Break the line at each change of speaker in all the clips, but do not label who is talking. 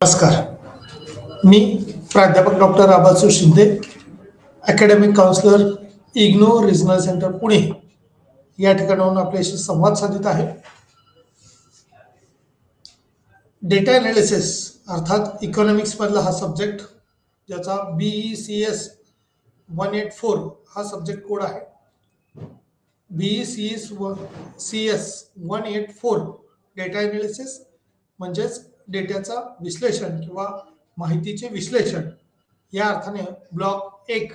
नमस्कार. मी प्राध्यापक doctor Abasu Shinde, academic counsellor, IGNOU regional centre Pune या ठिकाणाहून आपल्याशी संवाद साधित आहे. डेटा ॲनालिसिस अर्थात इकॉनॉमिक्स मधला हा सब्जेक्ट, ज्याचा BECS 184 हा सब्जेक्ट कोड आहे. BECS 184 डेटा ॲनालिसिस म्हणजेच डेटाचा विश्लेषण किंवा माहितीचे विश्लेषण या अर्थाने ब्लॉक 1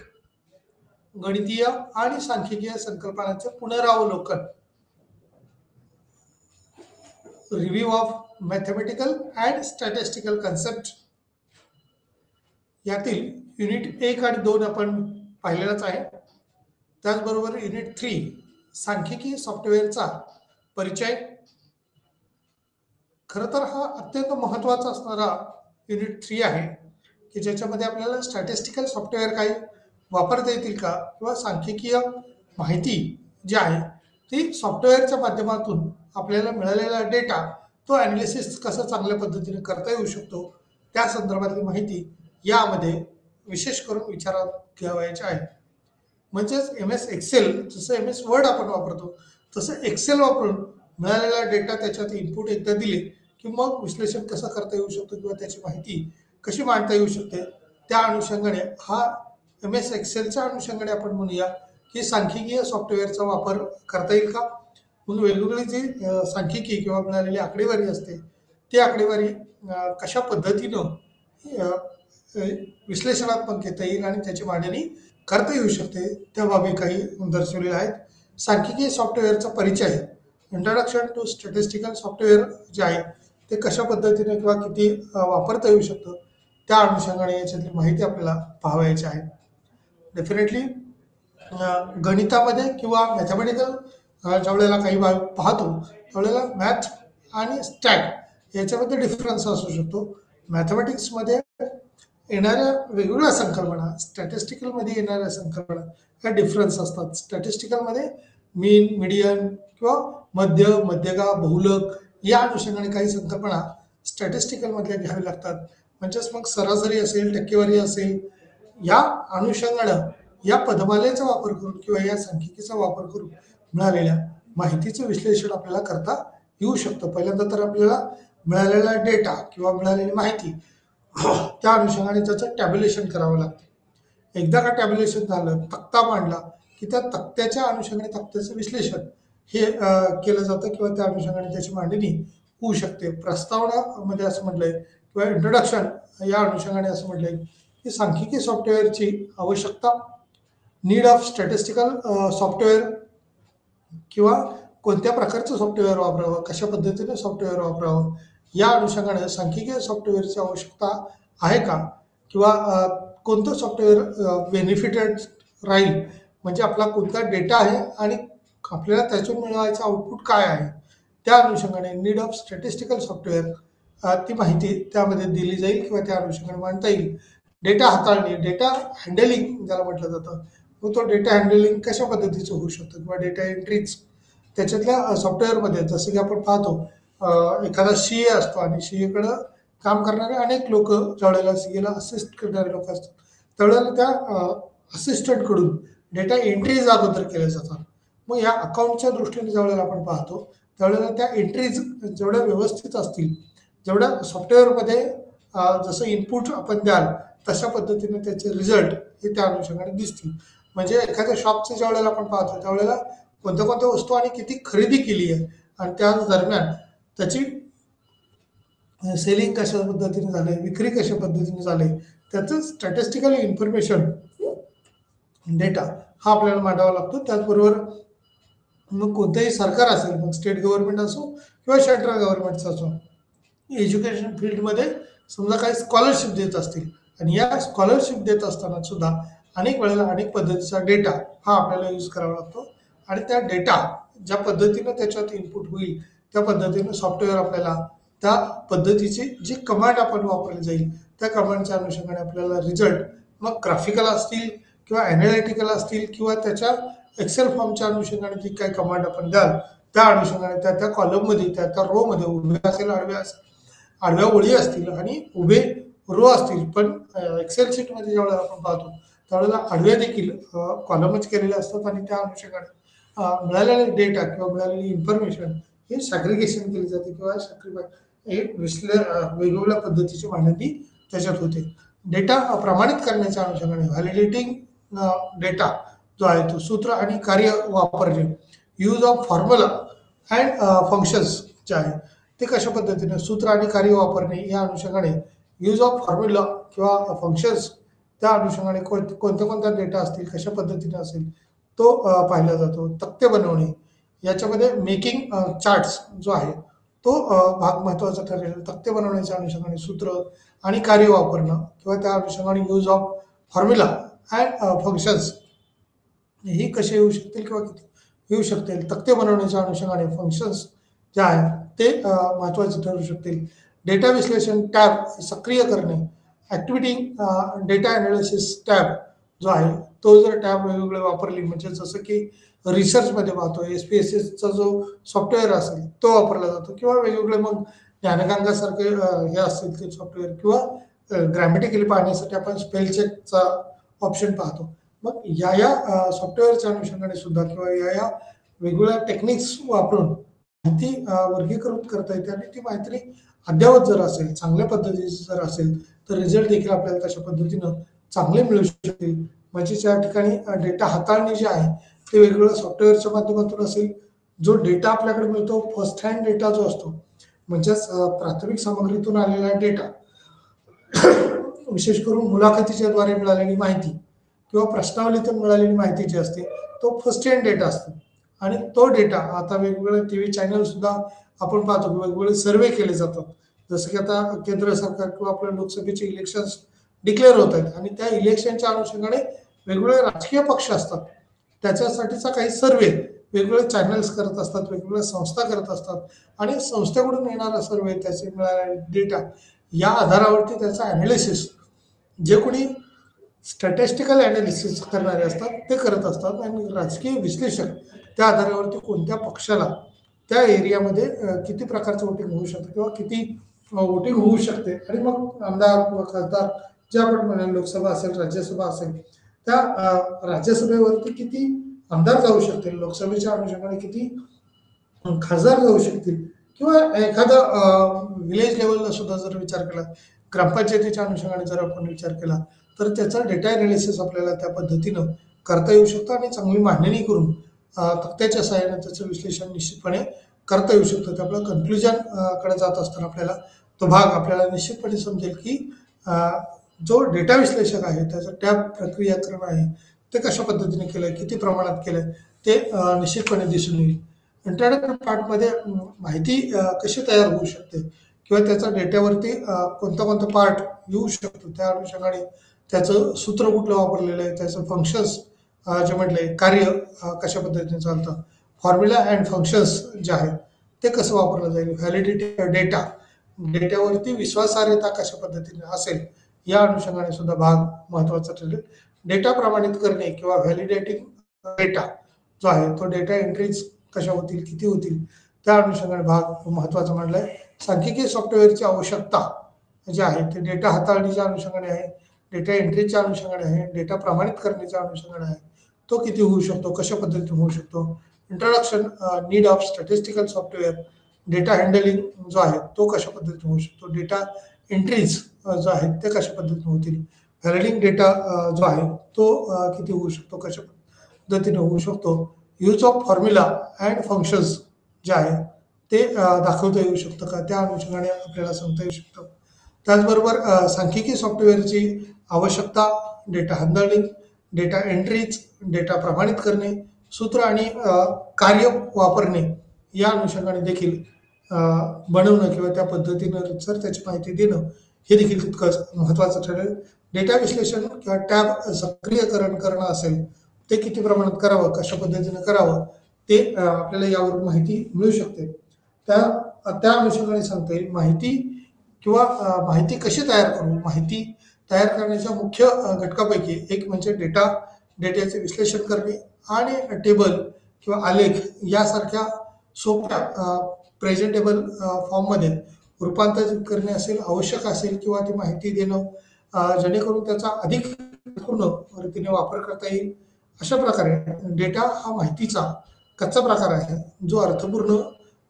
गणितीय आणि सांख्यिकीय संकल्पनांचे पुनरावलोकन, review of mathematical and statistical concept यातील युनिट 1 आणि 2 आपण पाहिलेलाच आहे. त्याचबरोबर युनिट 3 सांख्यिकी सॉफ्टवेअरचा परिचय. खरं तर हा अत्यंत महत्त्वाचा असणारा युनिट 3 आहे की ज्याच्यामध्ये आपल्याला स्टॅटिस्टिकल सॉफ्टवेअर काही वापरता येतील का, किंवा सांख्यिकीय माहिती जी आहे ती सॉफ्टवेअरच्या माध्यमातून आपल्याला मिळालेला डेटा तो ॲनालिसिस कसं चांगल्या पद्धतीने करता येऊ शकतो, त्या संदर्भातली माहिती यामध्ये विशेष करून विचारात घ्यावयाची आहे. म्हणजेच MS एक्सेल, जसं MS वर्ड आपण वापरतो तसं एक्सेल वापरून मिळालेला डेटा त्याच्यात इनपुट एकदा दिले की मग विश्लेषण कसं करता येऊ शकतं किंवा त्याची माहिती कशी मांडता येऊ शकते, त्या अनुषंगाने हा MS एक्सेलच्या अनुषंगाने आपण म्हणूया की सांख्यिकीय सॉफ्टवेअरचा वापर करता येईल का. मग वेगवेगळी जी सांख्यिकी किंवा मिळालेली आकडेवारी असते ती आकडेवारी कशा पद्धतीनं विश्लेषणात्मक घेता येईल आणि त्याची मांडणी करता येऊ शकते, त्या बाबी काही दर्शवलेल्या आहेत. सांख्यिकीय सॉफ्टवेअरचा परिचय, इंट्रोडक्शन टू स्टॅटिस्टिकल सॉफ्टवेअर जे आहे ते कशा पद्धतीने किंवा किती वापरता येऊ शकतं, त्या अनुषंगाने याच्यातली माहिती आपल्याला पाहावयाची आहे. डेफिनेटली गणितामध्ये किंवा मॅथमॅटिकल ज्यावेळेला काही पाहतो त्यावेळेला मॅथ आणि स्टॅट याच्यामध्ये डिफरन्स असू शकतो. मॅथमॅटिक्समध्ये येणाऱ्या वेगवेगळ्या संकल्पना, स्टॅटिस्टिकलमध्ये येणाऱ्या संकल्पना ह्या डिफरन्स असतात. स्टॅटिस्टिकलमध्ये मीन, मीडियन किंवा मध्य, मध्यगा, बहुलक या अनुषंगाने काही संकल्पना स्टॅटिस्टिकलमधल्या घ्यावी लागतात. म्हणजेच मग सरासरी असेल, टक्केवारी असेल, या अनुषंगानं या पदमालेचा वापर करून किंवा या सांख्यिकीचा वापर करून मिळालेल्या माहितीचं विश्लेषण आपल्याला करता येऊ शकतं. पहिल्यांदा तर आपल्याला मिळालेला डेटा किंवा मिळालेली माहिती त्या अनुषंगाने त्याचं टॅब्युलेशन करावं लागतं. एकदा का टॅब्युलेशन झालं, तक्ता मांडला की त्या तक्त्याच्या अनुषंगाने तक्त्याचं विश्लेषण हे केलं जातं किंवा त्या अनुषंगाने त्याची मांडणी होऊ शकते. प्रस्तावनामध्ये असं म्हटलंय किंवा इंट्रोडक्शन या अनुषंगाने असं म्हटलंय की सांख्यिकी सॉफ्टवेअरची आवश्यकता, नीड ऑफ स्टॅटिस्टिकल सॉफ्टवेअर किंवा कोणत्या प्रकारचं सॉफ्टवेअर वापरावं, कशा पद्धतीने सॉफ्टवेअर वापरावं, या अनुषंगाने सांख्यिकीय सॉफ्टवेअरची आवश्यकता आहे का, किंवा कोणतं सॉफ्टवेअर बेनिफिटेड राहील, म्हणजे आपला कोणता डेटा आहे आणि आपल्याला त्यातून मिळवायचं आउटपुट काय आहे, त्या अनुषंगाने नीड ऑफ स्टॅटिस्टिकल सॉफ्टवेअर ती माहिती त्यामध्ये दिली जाईल किंवा त्या अनुषंगाने मांडता येईल. डेटा हाताळणी, डेटा हँडलिंग ज्याला म्हटलं जातं, मग तो डेटा हँडलिंग कशा पद्धतीचं होऊ शकतं, किंवा डेटा एंट्रीज त्याच्यातल्या सॉफ्टवेअरमध्ये जसं की आपण पाहतो एखादा CA असतो आणि CA-कडं काम करणारे अनेक लोक, ज्यावेळेला CA-ला असिस्ट करणारे लोक असतात त्यावेळेला त्या असिस्टंटकडून डेटा एंट्रीज अगोदर केल्या जातात. मग या अकाउंटच्या दृष्टीने ज्यावेळेला आपण पाहतो त्यावेळेला त्या एंट्रीज जेवढ्या व्यवस्थित असतील, जेवढ्या सॉफ्टवेअरमध्ये जसं इनपुट आपण द्याल तशा पद्धतीने त्याचे रिझल्ट हे त्या अनुषंगाने दिसतील. म्हणजे एखाद्या शॉपचं ज्यावेळेला आपण पाहतो त्यावेळेला कोणत्या कोणत्या वस्तू आणि किती खरेदी केली आहे आणि त्या दरम्यान त्याची सेलिंग कशा पद्धतीने झाले, विक्री कशा पद्धतीने झाले, त्याचं स्टॅटिस्टिकल इन्फॉर्मेशन डेटा हा आपल्याला मांडावा लागतो. त्याचबरोबर मग कोणतंही सरकार असेल, मग स्टेट गव्हर्नमेंट असो किंवा सेंट्रल गव्हर्नमेंटचं असो, एज्युकेशन फील्डमध्ये समजा काही स्कॉलरशिप देत असतील आणि या स्कॉलरशिप देत असताना सुद्धा अनेक वेळेला अनेक पद्धतीचा डेटा हा आपल्याला यूज करावा लागतो आणि त्या डेटा ज्या पद्धतीनं त्याच्यात इनपुट होईल त्या पद्धतीनं सॉफ्टवेअर आपल्याला त्या पद्धतीची जी कमांड आपण वापरली जाईल त्या कमांडच्या अनुषंगाने आपल्याला रिझल्ट मग ग्राफिकल असतील किंवा ॲनालिटिकल असतील किंवा त्याच्या एक्सेल फॉर्मच्या अनुषंगाने जी काही कमांड आपण द्याल त्या अनुषंगाने त्या कॉलममध्ये, त्या रोमध्ये उभ्या असेल, आडव्या असेल, आडव्या ओळी असतील आणि उभे रो असतील, पण एक्सेल शीटमध्ये ज्यावेळेला आपण पाहतो त्यावेळेला आडव्या देखील कॉलमच केलेले असतात आणि त्या अनुषंगाने मिळालेले डेटा किंवा मिळालेली इन्फॉर्मेशन हे सॅग्रिगेशन केली जाते किंवा वेगवेगळ्या पद्धतीची मांडणी त्याच्यात होते. डेटा प्रमाणित करण्याच्या अनुषंगाने व्हॅलिडेटिंग डेटा जो आहे तो सूत्र आणि कार्य वापरणे, use of formula and functions जे आहे ते कशा पद्धतीने सूत्र आणि कार्य वापरणे या अनुषंगाने यूज ऑफ फॉर्म्युला किंवा फंक्शन्स त्या अनुषंगाने कोणत्या कोणत्या डेटा असतील कशा पद्धतीने असेल तो पाहिला जातो. तक्ते बनवणे याच्यामध्ये मेकिंग चार्ट्स जो आहे तो भाग महत्वाचा ठरेल. तक्ते बनवण्याच्या अनुषंगाने सूत्र आणि कार्य वापरणं किंवा त्या अनुषंगाने use of formula and functions ही कसे येऊ शकतील किंवा किती येऊ शकतील. तक्ते बनवण्याच्या अनुषंगाने फंक्शन्स जे आहे ते महत्वाचे ठरू शकतील. डेटा विश्लेषण टॅब सक्रिय करणे, ऍक्टिव्हिटी डेटा अनालिसिस टॅब जो आहे तो जर टॅब वेगवेगळे वापरली म्हणजे जसं की रिसर्चमध्ये पाहतो SPSSचा जो सॉफ्टवेअर असेल तो वापरला जातो किंवा वेगवेगळे मग ज्ञानगंगासारखे हे असतील ते सॉफ्टवेअर किंवा ग्रॅमॅटिकली पाहण्यासाठी आपण स्पेल चेकचा ऑप्शन पाहतो. मग या सॉफ्टवेअरच्या अनुषंगाने सुद्धा किंवा या वेगवेगळ्या टेक्निक्स वापरून माहिती वर्गीकृत करता येते आणि ती माहिती अद्ययावत जर असेल चांगल्या पद्धतीची जर असेल तर रिझल्ट देखील आपल्याला तशा पद्धतीनं चांगले मिळू शकतील. म्हणजे त्या ठिकाणी डेटा हाताळणी जी आहे ते वेगवेगळ्या सॉफ्टवेअरच्या माध्यमातून असेल. जो डेटा आपल्याकडे मिळतो फर्स्ट हँड डेटा जो असतो म्हणजेच प्राथमिक सामग्रीतून आलेला डेटा, विशेष करून मुलाखतीच्या द्वारे मिळालेली माहिती किंवा प्रश्नावलीतून मिळालेली माहिती जी असते तो फर्स्ट हँड डेटा असतो. आणि तो डेटा आता वेगवेगळे TV चॅनल सुद्धा आपण पाहतो की वेगवेगळे सर्वे केले जातात. जसं की आता केंद्र सरकार किंवा आपल्या लोकसभेचे इलेक्शन्स डिक्लेअर होत आहेत आणि त्या इलेक्शनच्या अनुषंगाने वेगवेगळे राजकीय पक्ष असतात त्याच्यासाठीचा काही सर्वे वेगवेगळे चॅनल्स करत असतात, वेगवेगळ्या संस्था करत असतात आणि संस्थेकडून येणारा सर्वे त्याचे मिळालेले डेटा या आधारावरती त्याचा अनालिसिस जे कोणी स्टॅटिस्टिकल अनालिसिस करणारे असतात ते करत असतात आणि राजकीय विश्लेषक त्या आधारावरती कोणत्या पक्षाला त्या एरियामध्ये किती प्रकारचं वोटिंग होऊ शकतं किंवा किती वोटिंग होऊ शकते आणि मग आमदार किंवा खासदार जे आपण म्हणाल लोकसभा असेल राज्यसभा असेल त्या राज्यसभेवरती किती आमदार जाऊ शकतील, लोकसभेच्या अनुषंगाने किती खासदार जाऊ शकतील किंवा एखादा विलेज लेवलला सुद्धा जर विचार केला, ग्रामपंचायतीच्या अनुषंगाने जर आपण विचार केला तर त्याचा डेटा अनालिसिस आपल्याला त्या पद्धतीनं करता येऊ शकतं आणि चांगली मांडणी करून तक्त्याच्या सहाय्याने त्याचं विश्लेषण निश्चितपणे करता येऊ शकतं. तर आपलं कन्क्लुजन कडे जात असताना आपल्याला तो भाग आपल्याला निश्चितपणे समजेल की जो डेटा विश्लेषक आहे त्याचं टॅब प्रक्रियाकरण आहे ते कशा पद्धतीने केलंय, किती प्रमाणात केलंय ते निश्चितपणे दिसून येईल. इंट्रोडक्टरी पार्टमध्ये माहिती कशी तयार होऊ शकते किंवा त्याचा डेटावरती कोणता कोणता पार्ट येऊ शकतो त्या अनुषंगाने त्याचं सूत्र कुठलं वापरलेलं आहे, त्याचं फंक्शन्स जे म्हटले कार्य कशा पद्धतीने चालतं, फॉर्म्युला अँड फंक्शन्स जे आहेत ते कसं वापरलं जाईल, व्हॅलिडिटी डेटा डेटावरती विश्वासार्हता कशा पद्धतीने असेल या अनुषंगाने सुद्धा भाग महत्वाचा ठरेल. डेटा प्रमाणित करणे किंवा व्हॅलिडेटिंग डेटा जो आहे तो डेटा एंट्रीज कशा होतील, किती होतील त्या अनुषंगाने भाग महत्वाचा मानलाय. सांख्यिकी सॉफ्टवेअरची आवश्यकता जे आहे ते डेटा हाताळणीच्या अनुषंगाने आहे, डेटा एंट्रीच्या अनुषंगाने आहे, डेटा प्रमाणित करण्याच्या अनुषंगाने आहे. तो किती होऊ शकतो, कशा पद्धतीने होऊ शकतो. Introduction need of statistical software, data handling जो आहे तो कशा पद्धतीने होऊ शकतो, डेटा एंट्रीज जो आहे ते कशा पद्धतीने होतील, व्हॅलिडिंग डेटा जो आहे तो किती होऊ शकतो, कशा पद्धतीने होऊ शकतो, use of formula and functions जे आहे ते दाखवता येऊ शकतं का त्या अनुषंगाने आपल्याला सांगता येऊ शकतं. त्याचबरोबर सांख्यिकी सॉफ्टवेअरची आवश्यकता, data handling, data entries, data प्रमाणित करणे, सूत्र आणि कार्य वापरणे या अनुषंगाने देखील बनवणं किंवा त्या पद्धतीनं सर त्याची माहिती देणं हे देखील तितकंच महत्त्वाचं ठरेल. डेटा विश्लेषण किंवा टॅब सक्रियकरण करणं असेल ते किती प्रमाणात करावं, कशा पद्धतीनं करावं ते आपल्याला यावरून माहिती मिळू शकते. त्या अनुषंगाने सांगता येईल. माहिती किंवा माहिती कशी तयार करू, माहिती तयार करण्याच्या मुख्य घटकापैकी एक म्हणजे डेटाचे विश्लेषण करणे आणि टेबल किंवा आलेख यासारख्या सोप्या प्रेझेंटेबल फॉर्ममध्ये रूपांतरित करणे असेल आवश्यक असेल किंवा ती माहिती देणं जेणेकरून त्याचा अधिक पूर्ण रीतीने वापर करता येईल. अशा प्रकारे डेटा हा माहितीचा कच्चा प्रकार आहे जो अर्थपूर्ण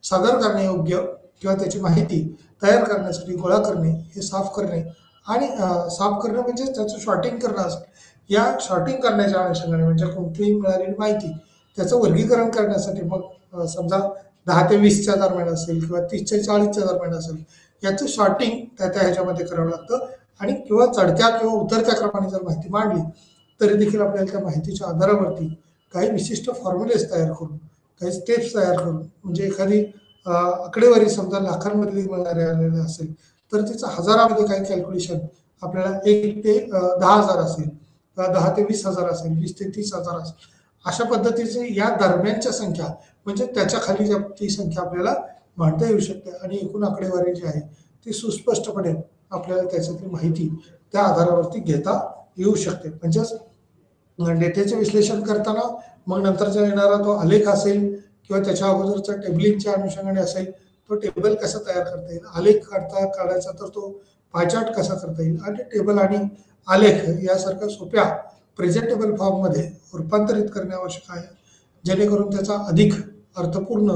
सादर करण्यायोग्य किंवा त्याची माहिती तयार करण्यासाठी गोळा करणे, हे साफ करणे आणि साफ करणं म्हणजे त्याचं शॉर्टिंग करणं असेल. या शॉर्टिंग करण्याच्या अनुषंगाने म्हणजे कोणतीही मिळालेली माहिती त्याचं वर्गीकरण करण्यासाठी मग समजा 10 ते 20च्या दरम्यान असेल किंवा 30 ते 40च्या दरम्यान असेल, याचं शॉर्टिंग त्या ह्याच्यामध्ये करावं लागतं. आणि किंवा चढत्या किंवा उतरत्या क्रमाने जर माहिती मांडली तरी देखील आपल्याला त्या माहितीच्या आधारावरती काही विशिष्ट फॉर्म्युलेज तयार करून, काही स्टेप्स तयार करून, म्हणजे एखादी आकडेवारी समजा लाखांमध्ये मिळणारे आलेले असेल तर तिचं हजारामध्ये काही कॅल्क्युलेशन आपल्याला 1 ते 10,000 असेल, 10 ते 20,000 असेल, 20 ते 30,000 असेल, अशा पद्धतीचे या दरम्यानच्या संख्या म्हणजे त्याच्या खाली ती संख्या आपल्याला मांडता येऊ शकते आणि एकूण आकडेवारी जी आहे ती सुस्पष्टपणे आपल्याला त्याच्यातली माहिती त्या आधारावरती घेता येऊ शकते. म्हणजेच डेटाचे विश्लेषण करताना मग नंतरचा येणारा तो आलेख असेल किंवा त्याच्या अगोदरचा टेबलिंगच्या अनुषंगाने असेल, तो टेबल कसा तयार करता येईल, आलेख काढायचा तर तो पायचार्ट कसा करता येईल आणि टेबल आणि आलेख यासारख्या सोप्या प्रेझेंटेबल फॉर्ममध्ये रूपांतरित करणे आवश्यक आहे जेणेकरून त्याचा अधिक अर्थपूर्ण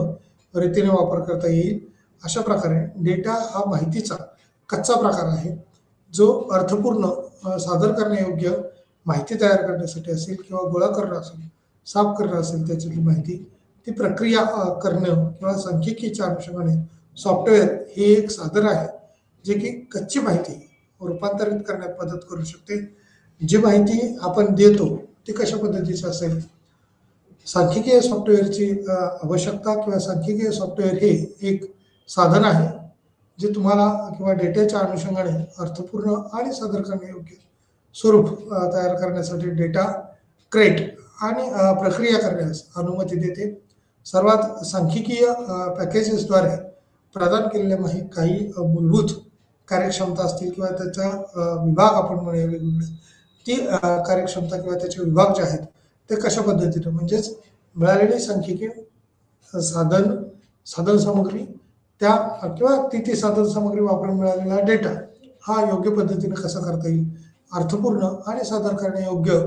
रीतीने वापर करता येईल. अशा प्रकारे डेटा हा माहितीचा कच्चा प्रकार आहे जो अर्थपूर्ण सादर करण्यायोग्य माहिती तयार करण्यासाठी असेल किंवा गोळा करणं असेल, साफ करणं असेल त्याच्यातली माहिती ती प्रक्रिया करणं किंवा सांख्यिकीच्या अनुषंगाने सॉफ्टवेअर हे एक साधन आहे जे की कच्ची माहिती रूपांतरित करण्यात मदत करू शकते. जी माहिती आपण देतो ती कशा पद्धतीची असेल, सांख्यिकीय सॉफ्टवेअरची आवश्यकता किंवा सांख्यिकीय सॉफ्टवेअर हे एक साधन आहे जे तुम्हाला किंवा डेटाच्या अनुषंगाने अर्थपूर्ण आणि सादर करण्यायोग्य स्वरूप तयार करण्यासाठी डेटा क्रेट आणि प्रक्रिया करण्यास अनुमती देते. सर्वात सांख्यिकीय पॅकेजेसद्वारे प्रदान केलेल्या काही मूलभूत कार्यक्षमता असतील किंवा त्याचा विभाग आपण म्हणूया वेगवेगळे, ती कार्यक्षमता किंवा त्याचे विभाग जे आहेत ते कशा पद्धतीने म्हणजेच मिळालेली सांख्यिकीय साधन सामग्री त्या किंवा ती साधन सामग्री वापरून मिळालेला डेटा हा योग्य पद्धतीने कसा करता येईल, अर्थपूर्ण आणि सादर करण्यायोग्य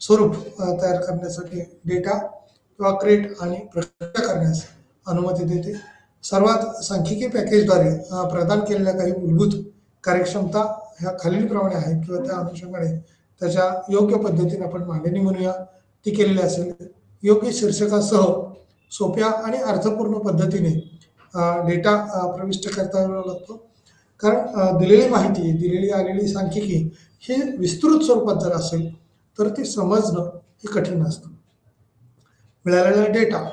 स्वरूप तयार करण्यासाठी डेटा किंवा क्रेट आणि प्रक्रिया करण्यास अनुमती देते. सर्वात सांख्यिकी पॅकेजद्वारे प्रदान केलेल्या काही मूलभूत कार्यक्षमता ह्या खालीलप्रमाणे आहेत किंवा त्या अनुषंगाने त्याच्या योग्य पद्धतीने आपण मांडणी म्हणूया ती केलेली असेल. योग्य शीर्षकासह सोप्या आणि अर्थपूर्ण पद्धतीने डेटा प्रविष्ट करता यावा लागतो. कारण दिलेली माहिती, दिलेली आलेली सांख्यिकी हे विस्तृत स्वरूपात जर असेल तर ती समजणं हे कठीण असतं. मिळालेला डेटा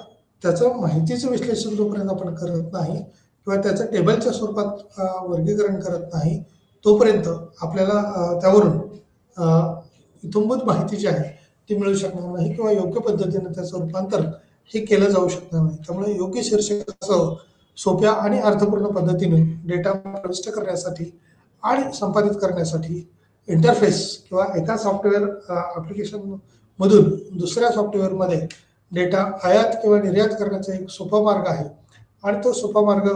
त्याचं माहितीचं विश्लेषण जोपर्यंत आपण करत नाही किंवा त्याचं टेबलच्या स्वरूपात वर्गीकरण करत नाही तोपर्यंत आपल्याला त्यावरून इत्थंभूत माहिती जी आहे ती मिळू शकणार नाही किंवा योग्य पद्धतीने त्याचं रूपांतर हे केलं जाऊ शकणार नाही. त्यामुळे योग्य शीर्षकासह सोप्या आणि अर्थपूर्ण पद्धतीने डेटा प्रविष्ट करण्यासाठी आणि संपादित करण्यासाठी इंटरफेस किंवा एका सॉफ्टवेअर ॲप्लिकेशन मधून दुसऱ्या सॉफ्टवेअरमध्ये डेटा आयात किंवा निर्यात करण्याचा एक सोपा मार्ग आहे. आणि तो सोपा मार्ग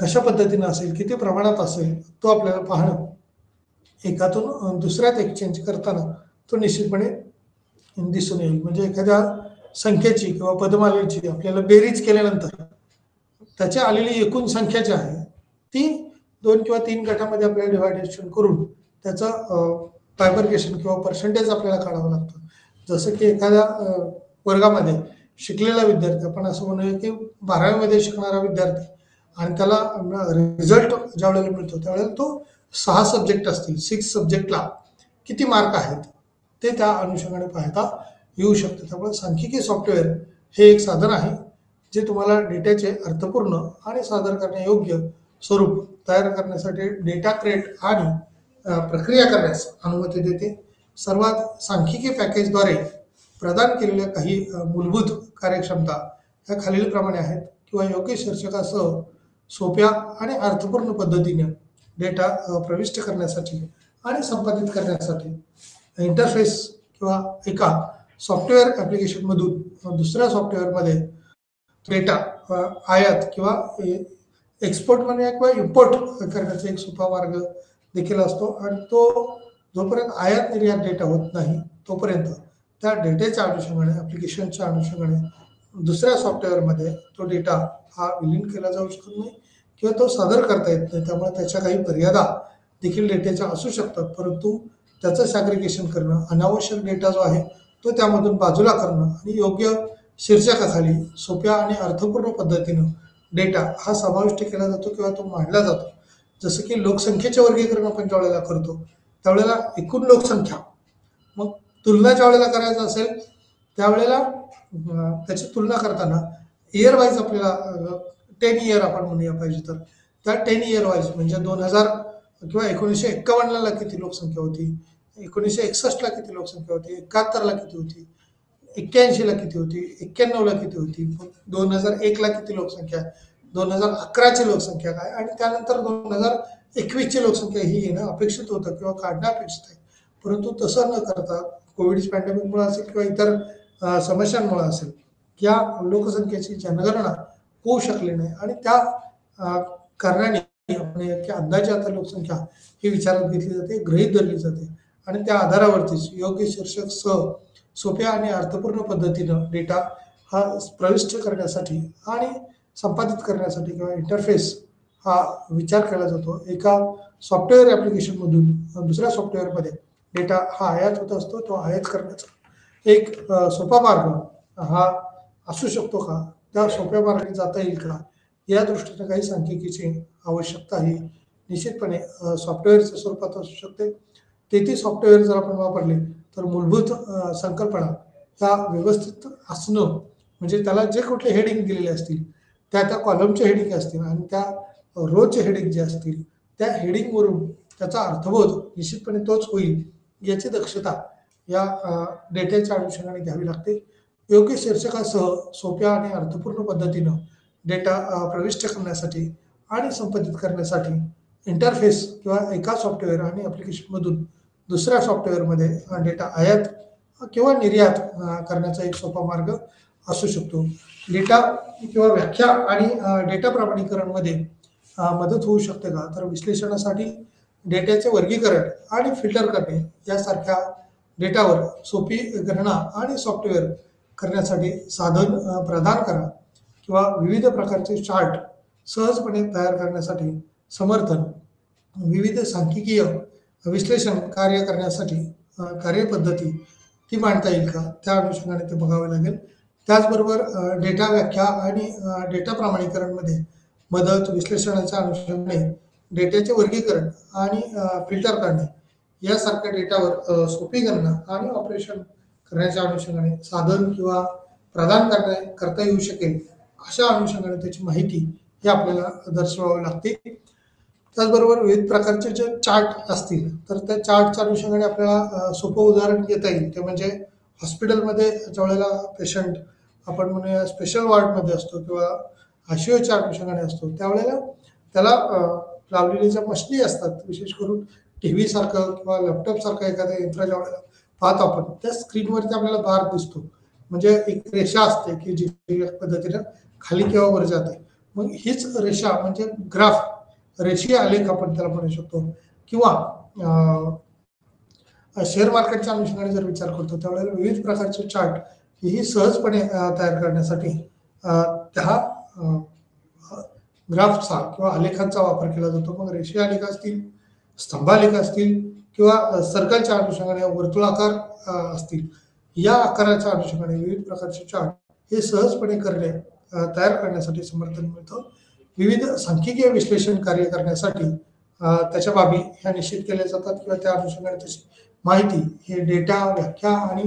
कशा पद्धतीने असेल, किती प्रमाणात असेल, तो आपल्याला पाहणं एकातून दुसऱ्यात एक्सचेंज करताना तो निश्चितपणे दिसून येईल. म्हणजे एखाद्या संख्येची किंवा पदमालेची आपल्याला बेरीज केल्यानंतर त्याची आलेली एकूण संख्या जी आहे ती 2 किंवा 3 गटामध्ये आपल्याला डिवायडेशन करून त्याचं बायफर्केशन किंवा पर्सेंटेज आपल्याला काढावं लागतं. जसं की एखाद्या वर्गामध्ये शिकलेला विद्यार्थी, आपण असं म्हणूया की 12वी मध्ये शिकणारा विद्यार्थी, आणि त्याला रिझल्ट ज्या वेळेला मिळतो त्यावेळेला तो 6 सब्जेक्ट असतील, 6 सब्जेक्टला किती मार्क आहेत ते त्या अनुषंगाने पाहता येऊ शकते. त्यामुळे सांख्यिकी सॉफ्टवेअर हे एक साधन आहे जे तुम्हाला डेटाचे अर्थपूर्ण आणि सादर करण्यायोग्य स्वरूप तयार करण्यासाठी डेटा क्रेट आणि प्रक्रिया करण्यास अनुमती देते. सर्वात सांख्यिकी पॅकेजद्वारे प्रदान केलेल्या काही मूलभूत कार्यक्षमता ह्या खालीलप्रमाणे आहेत किंवा योग्य शीर्षकासह सोप्या आणि अर्थपूर्ण पद्धतीने डेटा प्रविष्ट करण्यासाठी आणि संपादित करण्यासाठी इंटरफेस किंवा एका सॉफ्टवेअर ॲप्लिकेशनमधून दुसऱ्या सॉफ्टवेअरमध्ये डेटा आयात किंवा एक्सपोर्ट म्हणूया किंवा इम्पोर्ट करण्याचा एक सोपा मार्ग देखील असतो आणि तो जोपर्यंत आयात निर्यात डेटा होत नाही तोपर्यंत त्या डेटाच्या अनुषंगाने ॲप्लिकेशनच्या अनुषंगाने दुसऱ्या सॉफ्टवेअरमध्ये तो डेटा हा विलीन केला जाऊ शकत नाही किंवा तो सादर करता येत नाही. त्यामुळे त्याच्या काही मर्यादा देखील डेटाच्या असू शकतात, परंतु त्याचं सॅग्रिगेशन करणं, अनावश्यक डेटा जो आहे तो त्यामधून बाजूला करणं आणि योग्य शीर्षकाखाली सोप्या आणि अर्थपूर्ण पद्धतीनं डेटा हा समाविष्ट केला जातो किंवा तो मांडला जातो. जसं की लोकसंख्येचे वर्गीकरण आपण ज्या वेळेला करतो त्यावेळेला एकूण लोकसंख्या, मग तुलना ज्या वेळेला करायचं असेल त्यावेळेला त्याची तुलना करताना इयर वाईज आपल्याला 10 इयर आपण म्हणूया पाहिजे तर त्या 10 इयर वाईज म्हणजे 2000 किंवा 1951ला किती लोकसंख्या होती, 1961ला किती लोकसंख्या होती, 71ला किती होती, 81ला किती होती, 91ला किती होती, 2001ला किती लोकसंख्या, 2011ची लोकसंख्या काय आणि त्यानंतर 2021ची लोकसंख्या ही येणं अपेक्षित होतं किंवा काढणं अपेक्षित आहे. परंतु तसं न करता कोविड पॅन्डेमिकमुळे असेल किंवा इतर समस्यांमुळे असेल या लोकसंख्येची जनगणना होऊ शकली नाही आणि त्या कारणाने आपण की अंदाजे आता लोकसंख्या ही विचारात घेतली जाते, गृहीत धरली जाते आणि त्या आधारावरतीच योग्य शीर्षक सह सोप्या आणि अर्थपूर्ण पद्धतीनं डेटा हा प्रविष्ट करण्यासाठी आणि संपादित करण्यासाठी किंवा इंटरफेस हा विचार केला जातो. एका सॉफ्टवेअर ॲप्लिकेशनमधून दुसऱ्या सॉफ्टवेअरमध्ये डेटा हा आयात होत असतो. तो आयात करण्याचा एक सोपा मार्ग हा असू शकतो का, त्या सोप्या मार्गाने जाता येईल का, या दृष्टीने काही सांख्यिकीची आवश्यकता ही निश्चितपणे सॉफ्टवेअरच्या स्वरूपात असू शकते. ते सॉफ्टवेअर जर आपण वापरले तर मूलभूत संकल्पना ह्या व्यवस्थित असणं म्हणजे त्याला जे कुठले हेडिंग दिलेले असतील त्या कॉलमचे हेडिंग असतील आणि त्या रोचे हेडिंग जे असतील त्या हेडिंगवरून त्याचा अर्थबोध निश्चितपणे तोच होईल याची दक्षता या डेटाच्या अनुषंगाने घ्यावी लागते. योग्य शीर्षकासह सोप्या आणि अर्थपूर्ण पद्धतीनं डेटा प्रविष्ट करण्यासाठी आणि संपादित करण्यासाठी इंटरफेस किंवा एका सॉफ्टवेअर आणि ॲप्लिकेशनमधून दुसऱ्या सॉफ्टवेअरमध्ये डेटा आयात किंवा निर्यात करण्याचा एक सोपा मार्ग असू शकतो. डेटा किंवा व्याख्या आणि डेटा प्रमाणीकरणमध्ये मदत होऊ शकते का, तर विश्लेषणासाठी डेटाचे वर्गीकरण आणि फिल्टर करणे यासारख्या डेटावर सोपी गणना आणि सॉफ्टवेअर करण्यासाठी साधन प्रदान करा किंवा विविध प्रकारचे चार्ट सहजपणे तयार करण्यासाठी समर्थन, विविध सांख्यिकीय विश्लेषण कार्य करण्यासाठी कार्यपद्धती ती मांडता येईल का, त्या अनुषंगाने ते बघावे लागेल. त्याचबरोबर डेटा व्याख्या आणि डेटा प्रमाणीकरणमध्ये मदत, विश्लेषणाच्या अनुषंगाने डेटाचे वर्गीकरण आणि फिल्टर करणे यासारख्या डेटावर सोपी गणना आणि ऑपरेशन करण्याच्या अनुषंगाने साधन किंवा प्रदान करता येऊ शकेल अशा अनुषंगाने त्याची माहिती ही आपल्याला दर्शवावी लागते. त्याचबरोबर विविध प्रकारचे जे चार्ट असतील तर त्या चार्टच्या अनुषंगाने आपल्याला सोपं उदाहरण घेता येईल ते म्हणजे हॉस्पिटलमध्ये ज्या वेळेला पेशंट आपण म्हणूया स्पेशल वॉर्डमध्ये असतो किंवा आयसीयूच्या अनुषंगाने असतो त्यावेळेला त्याला लावलेल्या ज्या मशिनी असतात, विशेष करून TV सारखं किंवा लॅपटॉप सारखं एखाद्या यंत्र ज्या वेळेला पाहतो आपण त्या स्क्रीनवरती आपल्याला बार दिसतो म्हणजे एक रेषा असते की जी पद्धतीनं खाली किंवा वर जाते. मग हीच रेषा म्हणजे ग्राफ, रेषीय आलेख आपण त्याला म्हणू शकतो किंवा शेअर मार्केटच्या अनुषंगाने जर विचार करतो त्यावेळेला विविध प्रकारचे चार्ट ही सहजपणे तयार करण्यासाठी त्या ग्राफचा किंवा आलेखांचा वापर केला जातो. मग रेषीय आलेख असतील, स्तंभालेख असतील किंवा सर्कलच्या अनुषंगाने वर्तुळाकार असतील, या आकाराच्या अनुषंगाने विविध प्रकारचे चार्ट हे सहजपणे तयार करण्यासाठी समर्थन मिळतं. विविध सांख्यिकीय विश्लेषण कार्य करण्यासाठी त्याच्या बाबी ह्या निश्चित केल्या जातात किंवा त्या अनुषंगाने त्याची माहिती हे डेटा व्याख्या आणि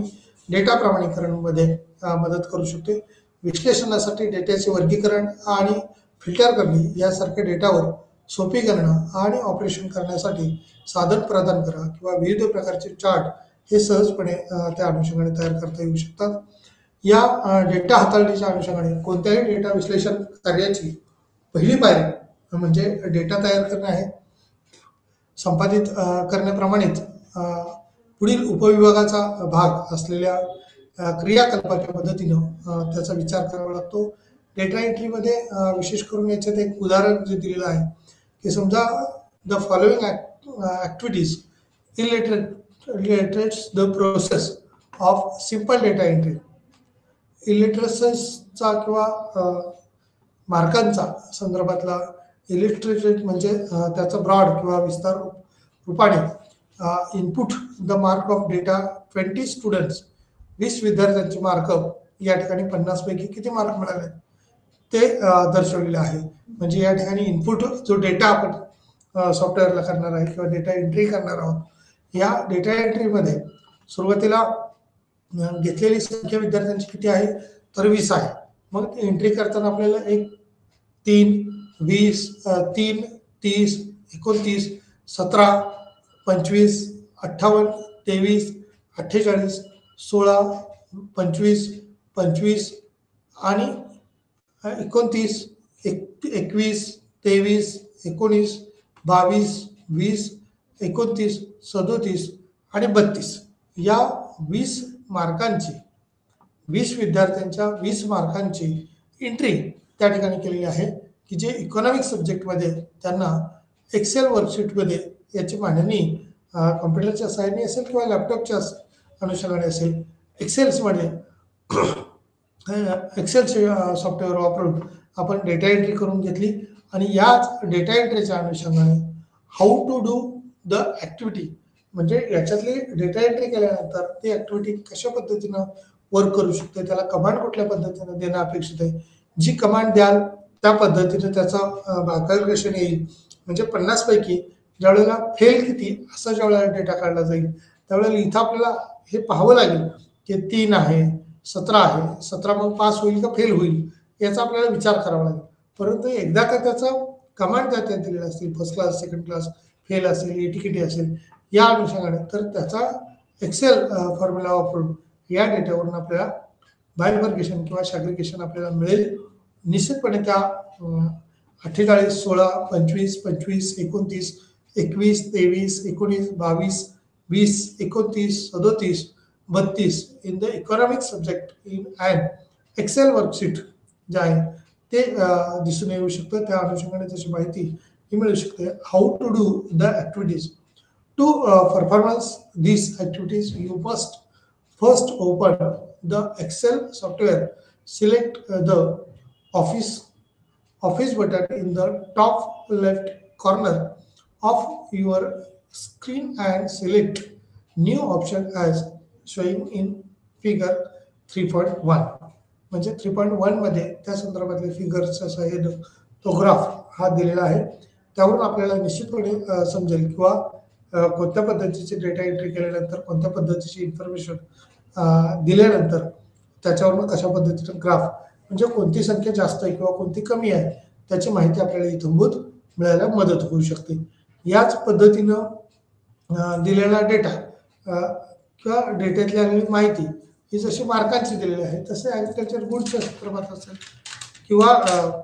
डेटा प्रमाणीकरणमध्ये मदत करू शकते. विश्लेषणासाठी डेटाचे वर्गीकरण आणि फिल्टर करणे यासारख्या डेटावर सोपी गणना आणि ऑपरेशन करण्यासाठी साधन प्रदान करा किंवा विविध प्रकारचे चार्ट हे सहजपणे त्या अनुषंगाने तयार करता येऊ शकतात. या डेटा हाताळणीच्या अनुषंगाने कोणत्याही डेटा विश्लेषण कार्याची पहिली पायरी म्हणजे डेटा तयार करणे आहे. संपादित करण्याप्रमाणेच पुढील उपविभागाचा भाग असलेल्या क्रियाकल्पाच्या मदतीनं त्याचा विचार करावा लागतो. डेटा एंट्रीमध्ये विशेष करून याच्यात एक उदाहरण जे दिलेलं आहे की समजा the following activities illustrates the process of simple data entry. इलिटरसीचा किंवा मार्कांचा संदर्भातला इलिस्ट्रेटेड म्हणजे त्याचा ब्रॉड किंवा विस्तार रूपाने input the mark of data 20 students 20 विद्यार्थ्यांचे मार्क या ठिकाणी 50 पैकी किती मार्क मिळाले ते दर्शवलेले आहे. म्हणजे या ठिकाणी इनपुट जो डेटा आपण सॉफ्टवेअरला करणार आहे किंवा डेटा एंट्री करणार आहोत, या डेटा एंट्रीमध्ये सुरुवातीला घेतलेली संख्या विद्यार्थ्यांची किती आहे तर 20 आहे. मग एंट्री करताना आपल्याला 1 3 20 3 30 29 17 25 58 23 48 16 25 25 आणि 29 21 23 19 22 20 29 37 आणि 32 या 20 मार्कांची 20 विद्यार्थ्यांच्या 20 मार्कांची एंट्री त्या ठिकाणी केलेली आहे की जे इकॉनॉमिक्स सब्जेक्टमध्ये त्यांना एक्सेल वर्कशीटमध्ये याची मांडणी कॉम्प्युटरच्या सहाय्याने असेल किंवा लॅपटॉपच्या अनुषंगाने असेल. एक्सेल्समध्ये एक्सेल सॉफ्टवेअर वापरून आपण डेटा एंट्री करून घेतली आणि याच डेटा एंट्रीच्या अनुषंगाने how to do the activity म्हणजे याच्यातली डेटा एंट्री केल्यानंतर ती ॲक्टिव्हिटी कशा पद्धतीनं वर्क करू शकते, त्याला कमांड कुठल्या पद्धतीनं देणं अपेक्षित आहे, जी कमांड द्याल त्या पद्धतीने त्याचा कॅल्क्युलेशन येईल. म्हणजे 50 पैकी ज्यावेळेला फेल किती असा ज्यावेळेला डेटा काढला जाईल त्यावेळेला इथं आपल्याला हे पाहावं लागेल की 3 आहे 17 आहे 17 मग पास होईल का फेल होईल याचा आपल्याला विचार करावा लागेल. परंतु एकदा का त्याचा कमांड त्यात दिलेला असतील first class second class fail असेल एटीकेटी असेल या अनुषंगाने तर त्याचा एक्सेल फॉर्म्युला वापरून या डेटावरून आपल्याला बायफर्केशन किंवा सॅग्रिगेशन आपल्याला मिळेल. निश्चितपणे त्या 48 16 25 25 29 21 23 19 22 20 29 37 32 in the economic subject in and Excel worksheet जे आहे ते दिसून येऊ शकतं. त्या अनुषंगाने त्याची माहिती ही मिळू शकते. How to do the activities to performance these activities you must first open the Excel software, select the office button in the top left corner of your screen and select new option as showing in figure 3.1. म्हणजे 3.1 मध्ये त्या संदर्भातले फिगरचा सहाय्याने तो graph हा दिलेला आहे. त्यावरून आपल्याला निश्चितपणे समजेल किंवा कोणत्या पद्धतीची डेटा एंट्री केल्यानंतर कोणत्या पद्धतीची इन्फॉर्मेशन दिल्यानंतर त्याच्यावरून कशा पद्धतीचं ग्राफ म्हणजे कोणती संख्या जास्त आहे किंवा कोणती कमी आहे त्याची माहिती आपल्याला इथंभूत मिळायला मदत होऊ शकते. याच पद्धतीनं दिलेला डेटा किंवा डेट्यातली आलेली माहिती ही जशी मार्कांची दिलेली आहे तसे ॲग्रिकल्चर गुड्सच्या संदर्भात असेल किंवा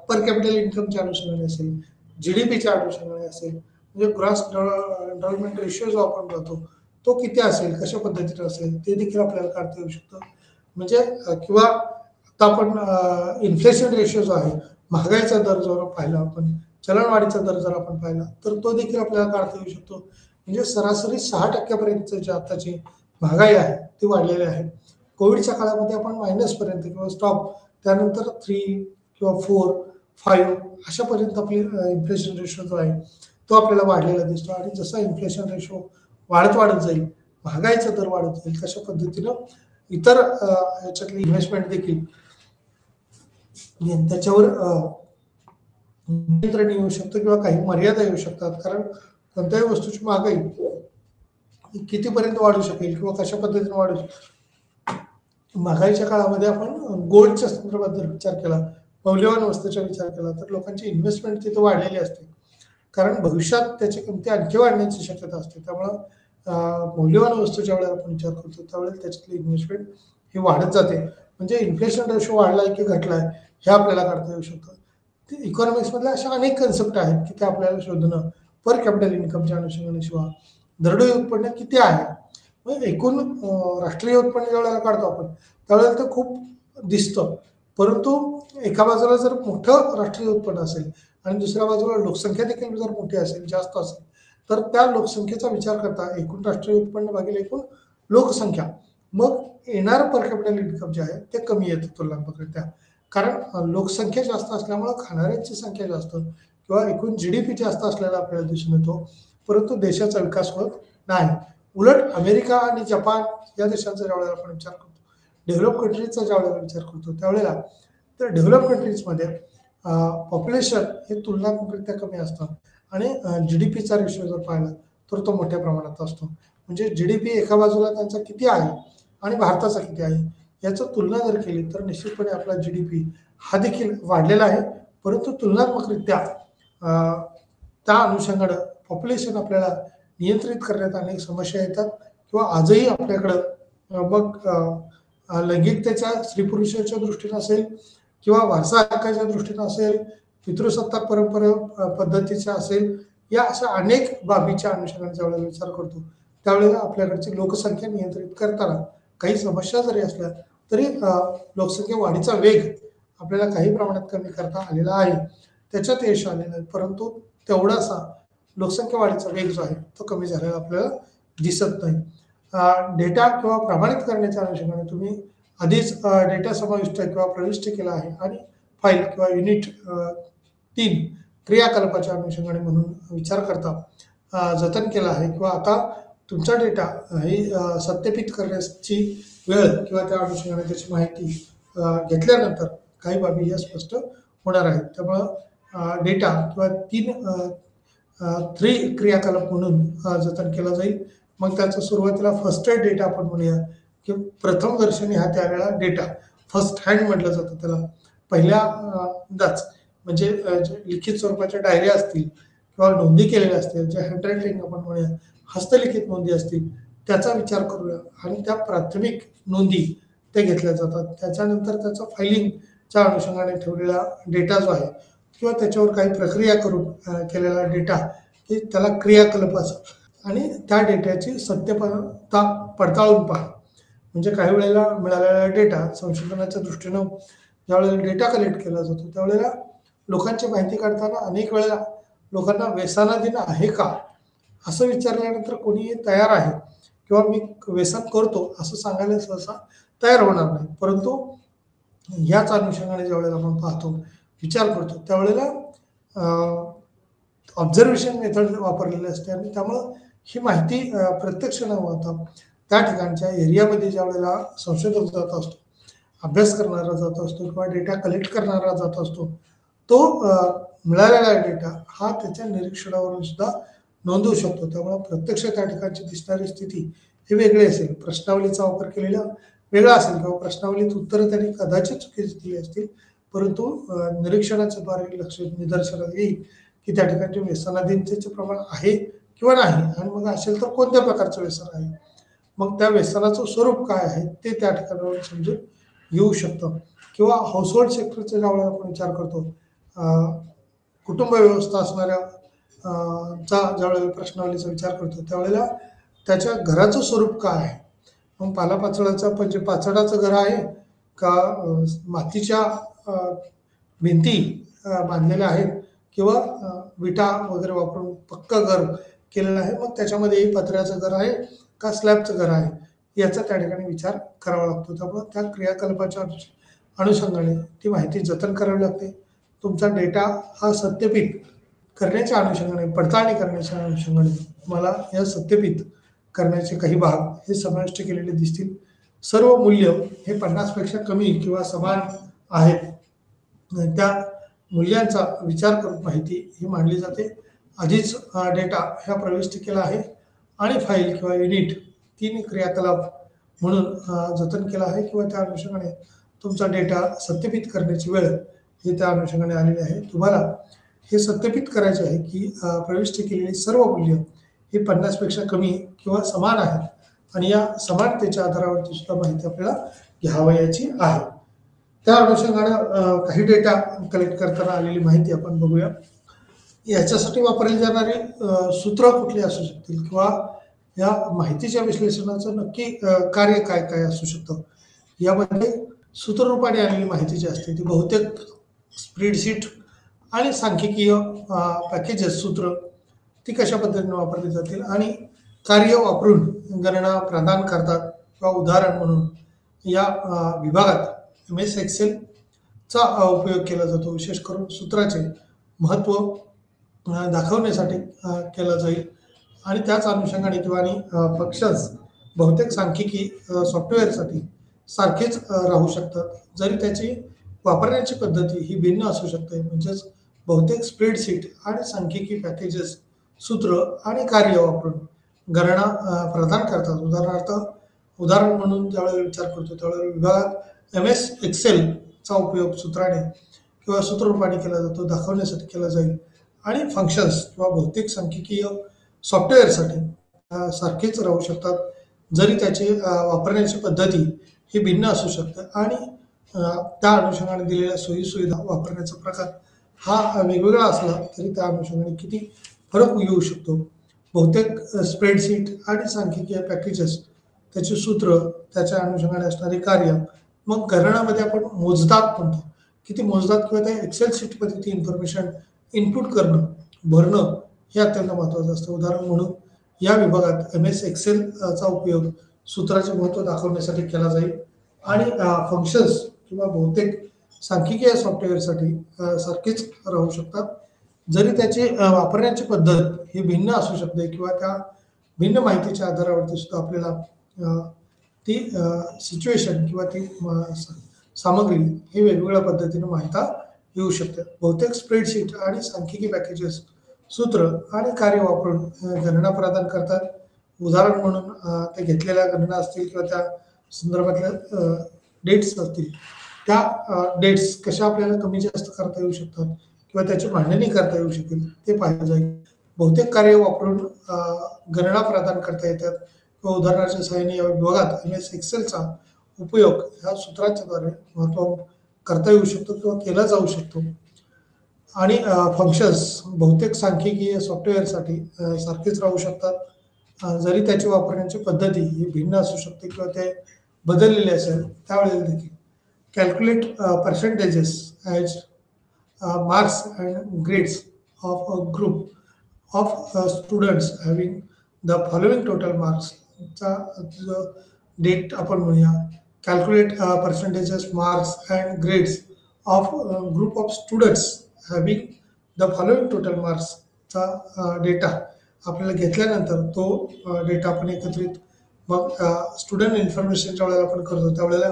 पर कॅपिटल इन्कमच्या अनुषंगाने असेल GDPच्या अनुषंगाने असेल म्हणजे ग्रॉस डेव्हलपमेंट रेशियो जो आपण पाहतो तो किती असेल कशा पद्धतीने असेल ते देखील आपल्याला काढता येऊ शकतं. म्हणजे किंवा आता आपण इन्फ्लेशन रेशियो जो आहे महागाईचा दर जर पाहिला आपण चलनवाढीचा दर जर आपण पाहिला तर तो देखील आपल्याला काढता येऊ शकतो. म्हणजे सरासरी 6% पर्यंत जी आताची महागाई आहे ती वाढलेली आहे. कोविडच्या काळामध्ये आपण मायनस पर्यंत किंवा स्टॉप त्यानंतर 3 किंवा 4 5 अशापर्यंत आपली इन्फ्लेशन रेशो जो आहे तो आपल्याला वाढलेला दिसतो. आणि जसा इन्फ्लेशन रेशो वाढत जाईल महागाईचा दर वाढत जाईल तशा पद्धतीनं इतर याच्यातली इन्व्हेस्टमेंट देखील त्याच्यावर नियंत्रण येऊ शकतं किंवा काही मर्यादा येऊ शकतात. कारण कोणत्याही वस्तूची महागाई कितीपर्यंत वाढू शकेल किंवा कशा पद्धतीने वाढू शकेल. महागाईच्या काळामध्ये आपण गोल्डच्या संदर्भात जर विचार केला मौल्यवान वस्तूचा विचार केला तर लोकांची इन्व्हेस्टमेंट तिथे वाढलेली असते कारण भविष्यात त्याची किमती आणखी वाढण्याची शक्यता असते. त्यामुळं मौल्यवान वस्तूच्या वेळेला आपण विचार करतो त्यावेळेला त्याच्यातली इन्व्हेस्टमेंट ही वाढत जाते. म्हणजे इन्फ्लेशन रेशो वाढलाय की घटलाय हे आपल्याला काढता येऊ शकतं. ते इकॉनॉमिक्समधल्या अशा अनेक कन्सेप्ट आहेत की ते आपल्याला शोधणं पर कॅपिटल इन्कमच्या अनुषंगाने शिवाय दरडोई उत्पन्न किती आहे म्हणजे एकूण राष्ट्रीय उत्पन्न ज्यावेळेला काढतो आपण त्यावेळेला ते खूप दिसतं परंतु एका बाजूला जर मोठं राष्ट्रीय उत्पन्न असेल आणि दुसऱ्या बाजूला लोकसंख्या देखील जर मोठी असेल, जास्त असेल, तर त्या लोकसंख्येचा विचार करता एकूण राष्ट्रीय उत्पन्न भागिले एकूण लोकसंख्या, मग येणारं पर कॅपिटल इन्कम जे आहे ते कमी येतं तुलनात्मकरित्या. कारण लोकसंख्या जास्त असल्यामुळं खाणाऱ्यांची संख्या जास्त किंवा एकूण GDP जास्त असलेला आपल्याला दिसून येतो, परंतु देशाचा विकास होत नाही. उलट अमेरिका आणि जपान या देशांचा ज्यावेळेला आपण विचार करतो, डेव्हलप कंट्रीजचा ज्यावेळेला विचार करतो त्यावेळेला तर डेव्हलप कंट्रीजमध्ये पॉप्युलेशन हे तुलनात्मकरित्या कमी असतं आणि GDPचा रेशो जर पाहिला तर तो मोठ्या प्रमाणात असतो. म्हणजे GDP एका बाजूला त्यांचा किती आहे आणि भारताचा किती आहे याचं तुलना जर केली तर निश्चितपणे आपला GDP हा देखील वाढलेला आहे, परंतु तुलनात्मकरित्या त्या अनुषंगानं पॉप्युलेशन आपल्याला नियंत्रित करण्यात अनेक समस्या येतात किंवा आजही आपल्याकडं मग लैंगिकतेच्या स्त्री पुरुषाच्या दृष्टीनं असेल किंवा वारसा हक्काच्या दृष्टीनं असेल, पितृसत्ताक परंपरा पद्धतीच्या असेल, या अशा अनेक बाबीच्या अनुषंगाने ज्यावेळेला विचार करतो त्यावेळेला आपल्याकडची लोकसंख्या नियंत्रित करताना काही समस्या जरी असल्या तरी लोकसंख्या वाढीचा वेग आपल्याला काही प्रमाणात कमी करता आलेला आहे, त्याच्यात यश आलेलं आहे. परंतु तेवढासा लोकसंख्या वाढीचा वेग जो आहे तो कमी झालेला आपल्याला दिसत नाही. डेटा किंवा प्रमाणित करण्याच्या अनुषंगाने तुम्ही आधीच डेटा समाविष्ट किंवा प्रविष्ट केला आहे आणि फाईल किंवा युनिट 3 क्रियाकलापाच्या अनुषंगाने म्हणून विचार करता जतन केला आहे किंवा आता तुमचा डेटा ही सत्यापित करण्याची वेळ किंवा त्या अनुषंगाने त्याची माहिती घेतल्यानंतर काही बाबी या स्पष्ट होणार आहेत. त्यामुळं डेटा किंवा 3 क्रियाकलाप म्हणून जतन केला जाईल. मग त्याचं सुरुवातीला फर्स्ट एड डेटा आपण म्हणूया की प्रथम दर्शनी हाती आलेला डेटा, फर्स्ट हँड म्हटलं जातं त्याला. पहिल्यांदाच म्हणजे लिखित स्वरूपाच्या डायऱ्या असतील किंवा नोंदी केलेल्या असतील, जे हँड रायटिंग आपण म्हणूया, हस्तलिखित नोंदी असतील, त्याचा विचार करूया आणि त्या प्राथमिक नोंदी त्या घेतल्या जातात. त्याच्यानंतर त्याचा फायलिंगच्या अनुषंगाने ठेवलेला डेटा जो आहे किंवा त्याच्यावर काही प्रक्रिया करून केलेला डेटा की त्याला क्रियाकलाप असतात आणि त्या डेटाची सत्यता पडताळून पहा. म्हणजे काही वेळेला मिळालेला डेटा संशोधनाच्या दृष्टीनं ज्यावेळेला डेटा कलेक्ट केला जातो त्यावेळेला लोकांची माहिती काढताना अनेक वेळेला लोकांना व्यसनाधीन आहे का असं विचारल्यानंतर कोणी तयार आहे किंवा मी व्यसन करतो असं सांगायला सहसा तयार होणार नाही. परंतु याच अनुषंगाने ज्यावेळेला आपण पाहतो, विचार करतो त्यावेळेला ऑब्झर्वेशन मेथड वापरलेली असते आणि त्यामुळं ही माहिती प्रत्यक्ष न होता त्या ठिकाणच्या एरियामध्ये ज्यावेळेला संशोधक जात असतो, अभ्यास करणारा जात असतो किंवा डेटा कलेक्ट करणारा जात असतो, तो मिळालेला डेटा हा त्याच्या निरीक्षणावरून सुद्धा नोंदवू शकतो. त्यामुळे प्रत्यक्ष त्या ठिकाणची दिसणारी स्थिती ही वेगळी असेल, प्रश्नावलीचा वापर केलेला वेगळा असेल किंवा प्रश्नावलीत उत्तरं त्यांनी कदाचित चुकीची दिली असतील, परंतु निरीक्षणाच्या द्वारे लक्ष निदर्शनात येईल की त्या ठिकाणचे व्यसनाधीनतेचे प्रमाण आहे किंवा नाही आणि मग असेल तर कोणत्या प्रकारचं व्यसन आहे, मग त्या व्यसनाचं स्वरूप काय आहे ते त्या ठिकाणावर समजून येऊ शकतं. किंवा हाऊसहोल्ड सेक्टरचा ज्यावेळेला आपण विचार करतो, कुटुंब व्यवस्था असणाऱ्या ज्यावेळेला प्रश्नावलीचा विचार करतो त्यावेळेला त्याच्या घराचं स्वरूप काय आहे. मग पालापाचोळ्याचं म्हणजे पाचडाचं घर आहे का मातीच्या भिंती बांधलेल्या आहेत किंवा विटा वगैरे वापरून पक्कं घर केलेलं आहे, मग त्याच्यामध्ये पत्र्याचं घर आहे का स्लॅबचं घर आहे याचा त्या ठिकाणी विचार करावा लागतो. त्यामुळे त्या क्रियाकलापाच्या अनुषंगाने ती माहिती जतन करावी लागते. तुमचा डेटा हा सत्यापित करण्याच्या अनुषंगाने, पडताळणी करण्याच्या अनुषंगाने मला या सत्यापित करण्याचे काही भाग हे समाविष्ट केलेले दिसतील. सर्व मूल्य हे 50पेक्षा कमी किंवा समान आहेत, त्या मूल्यांचा विचार करून माहिती ही मांडली जाते. आधीच डेटा ह्या प्रविष्ट केला आहे आणि फाईल किंवा युनिट 3 क्रियाकलाप म्हणून जतन केला आहे किंवा त्या अनुषंगाने तुमचा डेटा सत्यापित करण्याची वेळ ही त्या अनुषंगाने आलेली आहे. तुम्हाला हे सत्यापित करायचे आहे की प्रविष्ट केलेली सर्व मूल्य ही 50पेक्षा कमी किंवा समान आहेत आणि या समानतेच्या आधारावरती सुद्धा माहिती आपल्याला घ्यावयाची आहे. त्या अनुषंगाने काही डेटा कलेक्ट करताना आलेली माहिती आपण बघूया. याच्यासाठी वापरली जाणारी सूत्र कुठली असू शकतील किंवा या माहितीच्या विश्लेषणाचं नक्की कार्य काय काय असू शकतं. यामध्ये सूत्ररूपाने आलेली माहिती जी असते ती बहुतेक स्प्रेडशीट आणि सांख्यिकीय पॅकेजेस सूत्र ती कशा पद्धतीने वापरली जातील आणि कार्य वापरून गणना प्रदान करतात किंवा उदाहरण म्हणून या विभागात MS एक्सेलचा उपयोग केला जातो. विशेष करून सूत्राचे महत्त्व दाखवण्यासाठी केला जाईल आणि त्याच अनुषंगाने किंवा फंक्शन्स बहुतेक सांख्यिकी सॉफ्टवेअरसाठी सारखेच राहू शकतात जरी त्याची वापरण्याची पद्धती ही भिन्न असू शकते. म्हणजेच बहुतेक स्प्रेडशीट आणि सांख्यिकी पॅकेजेस सूत्र आणि कार्य वापरून गणना प्रदान करतात. उदाहरण म्हणून ज्यावेळेला विचार करतो त्यावेळेला विभागात MS एक्सेलचा उपयोग सूत्राने किंवा सूत्ररूपाने केला जातो दाखवण्यासाठी केला जाईल आणि फंक्शन्स किंवा बहुतेक सांख्यिकीय सॉफ्टवेअरसाठी सारखेच राहू शकतात जरी त्याची वापरण्याची पद्धती ही भिन्न असू शकते आणि त्या अनुषंगाने दिलेल्या सोयीसुविधा वापरण्याचा प्रकार हा वेगवेगळा असला तरी त्या अनुषंगाने किती फरक येऊ शकतो. बहुतेक स्प्रेडशीट आणि सांख्यिकीय पॅकेजेस त्याचे सूत्र त्याच्या अनुषंगाने असणारे कार्य मग गणनामध्ये आपण मोजदाद म्हणतो किती मोजदाद किंवा त्या एक्सेल शीटमध्ये ती इन्फॉर्मेशन इनपुट करणं भरणं हे अत्यंत महत्त्वाचं असतं. उदाहरण म्हणून या विभागात MS एक्सेलचा उपयोग सूत्राचे महत्त्व दाखवण्यासाठी केला जाईल आणि फंक्शन्स किंवा बहुतेक सांख्यिकीय सॉफ्टवेअरसाठी सारखीच राहू शकतात जरी त्याची वापरण्याची पद्धत ही भिन्न असू शकते किंवा त्या भिन्न माहितीच्या आधारावरती सुद्धा आपल्याला ती सिच्युएशन किंवा ती सामग्री ही वेगवेगळ्या पद्धतीने माहिती येऊ शकते. बहुतेक स्प्रेडशीट आणि सांख्यिकी पॅकेजेस सूत्र आणि कार्य वापरून गणना प्रदान करतात. उदाहरण म्हणून ते घेतलेल्या गणना असतील किंवा त्या संदर्भातल्या डेट्स असतील त्या डेट्स कशा आपल्याला कमी जास्त करता येऊ शकतात किंवा त्याची मांडणी करता येऊ शकेल ते पाहिलं जाईल. बहुतेक कार्य वापरून गणना प्रदान करता येतात किंवा उदाहरणाच्या सहाय्याने या विभागात MS एक्सेलचा उपयोग ह्या सूत्रांच्याद्वारे महत्त्व करता येऊ शकतो किंवा केला जाऊ शकतो आणि फंक्शन्स बहुतेक सांख्यिकीय सॉफ्टवेअरसाठी सारखेच राहू शकतात जरी त्याची वापरण्याची पद्धती ही भिन्न असू शकते किंवा ते बदललेले असेल त्यावेळेला देखील. Calculate percentages as marks and grades of a group of students having the following total marks चा डेट आपण म्हणूया. Calculate percentages marks and grades of group of students having the following total मार्क्सचा डेटा आपल्याला घेतल्यानंतर तो data आपण एकत्रित मग स्टुडंट इन्फॉर्मेशनच्या वेळेला आपण करतो त्यावेळेला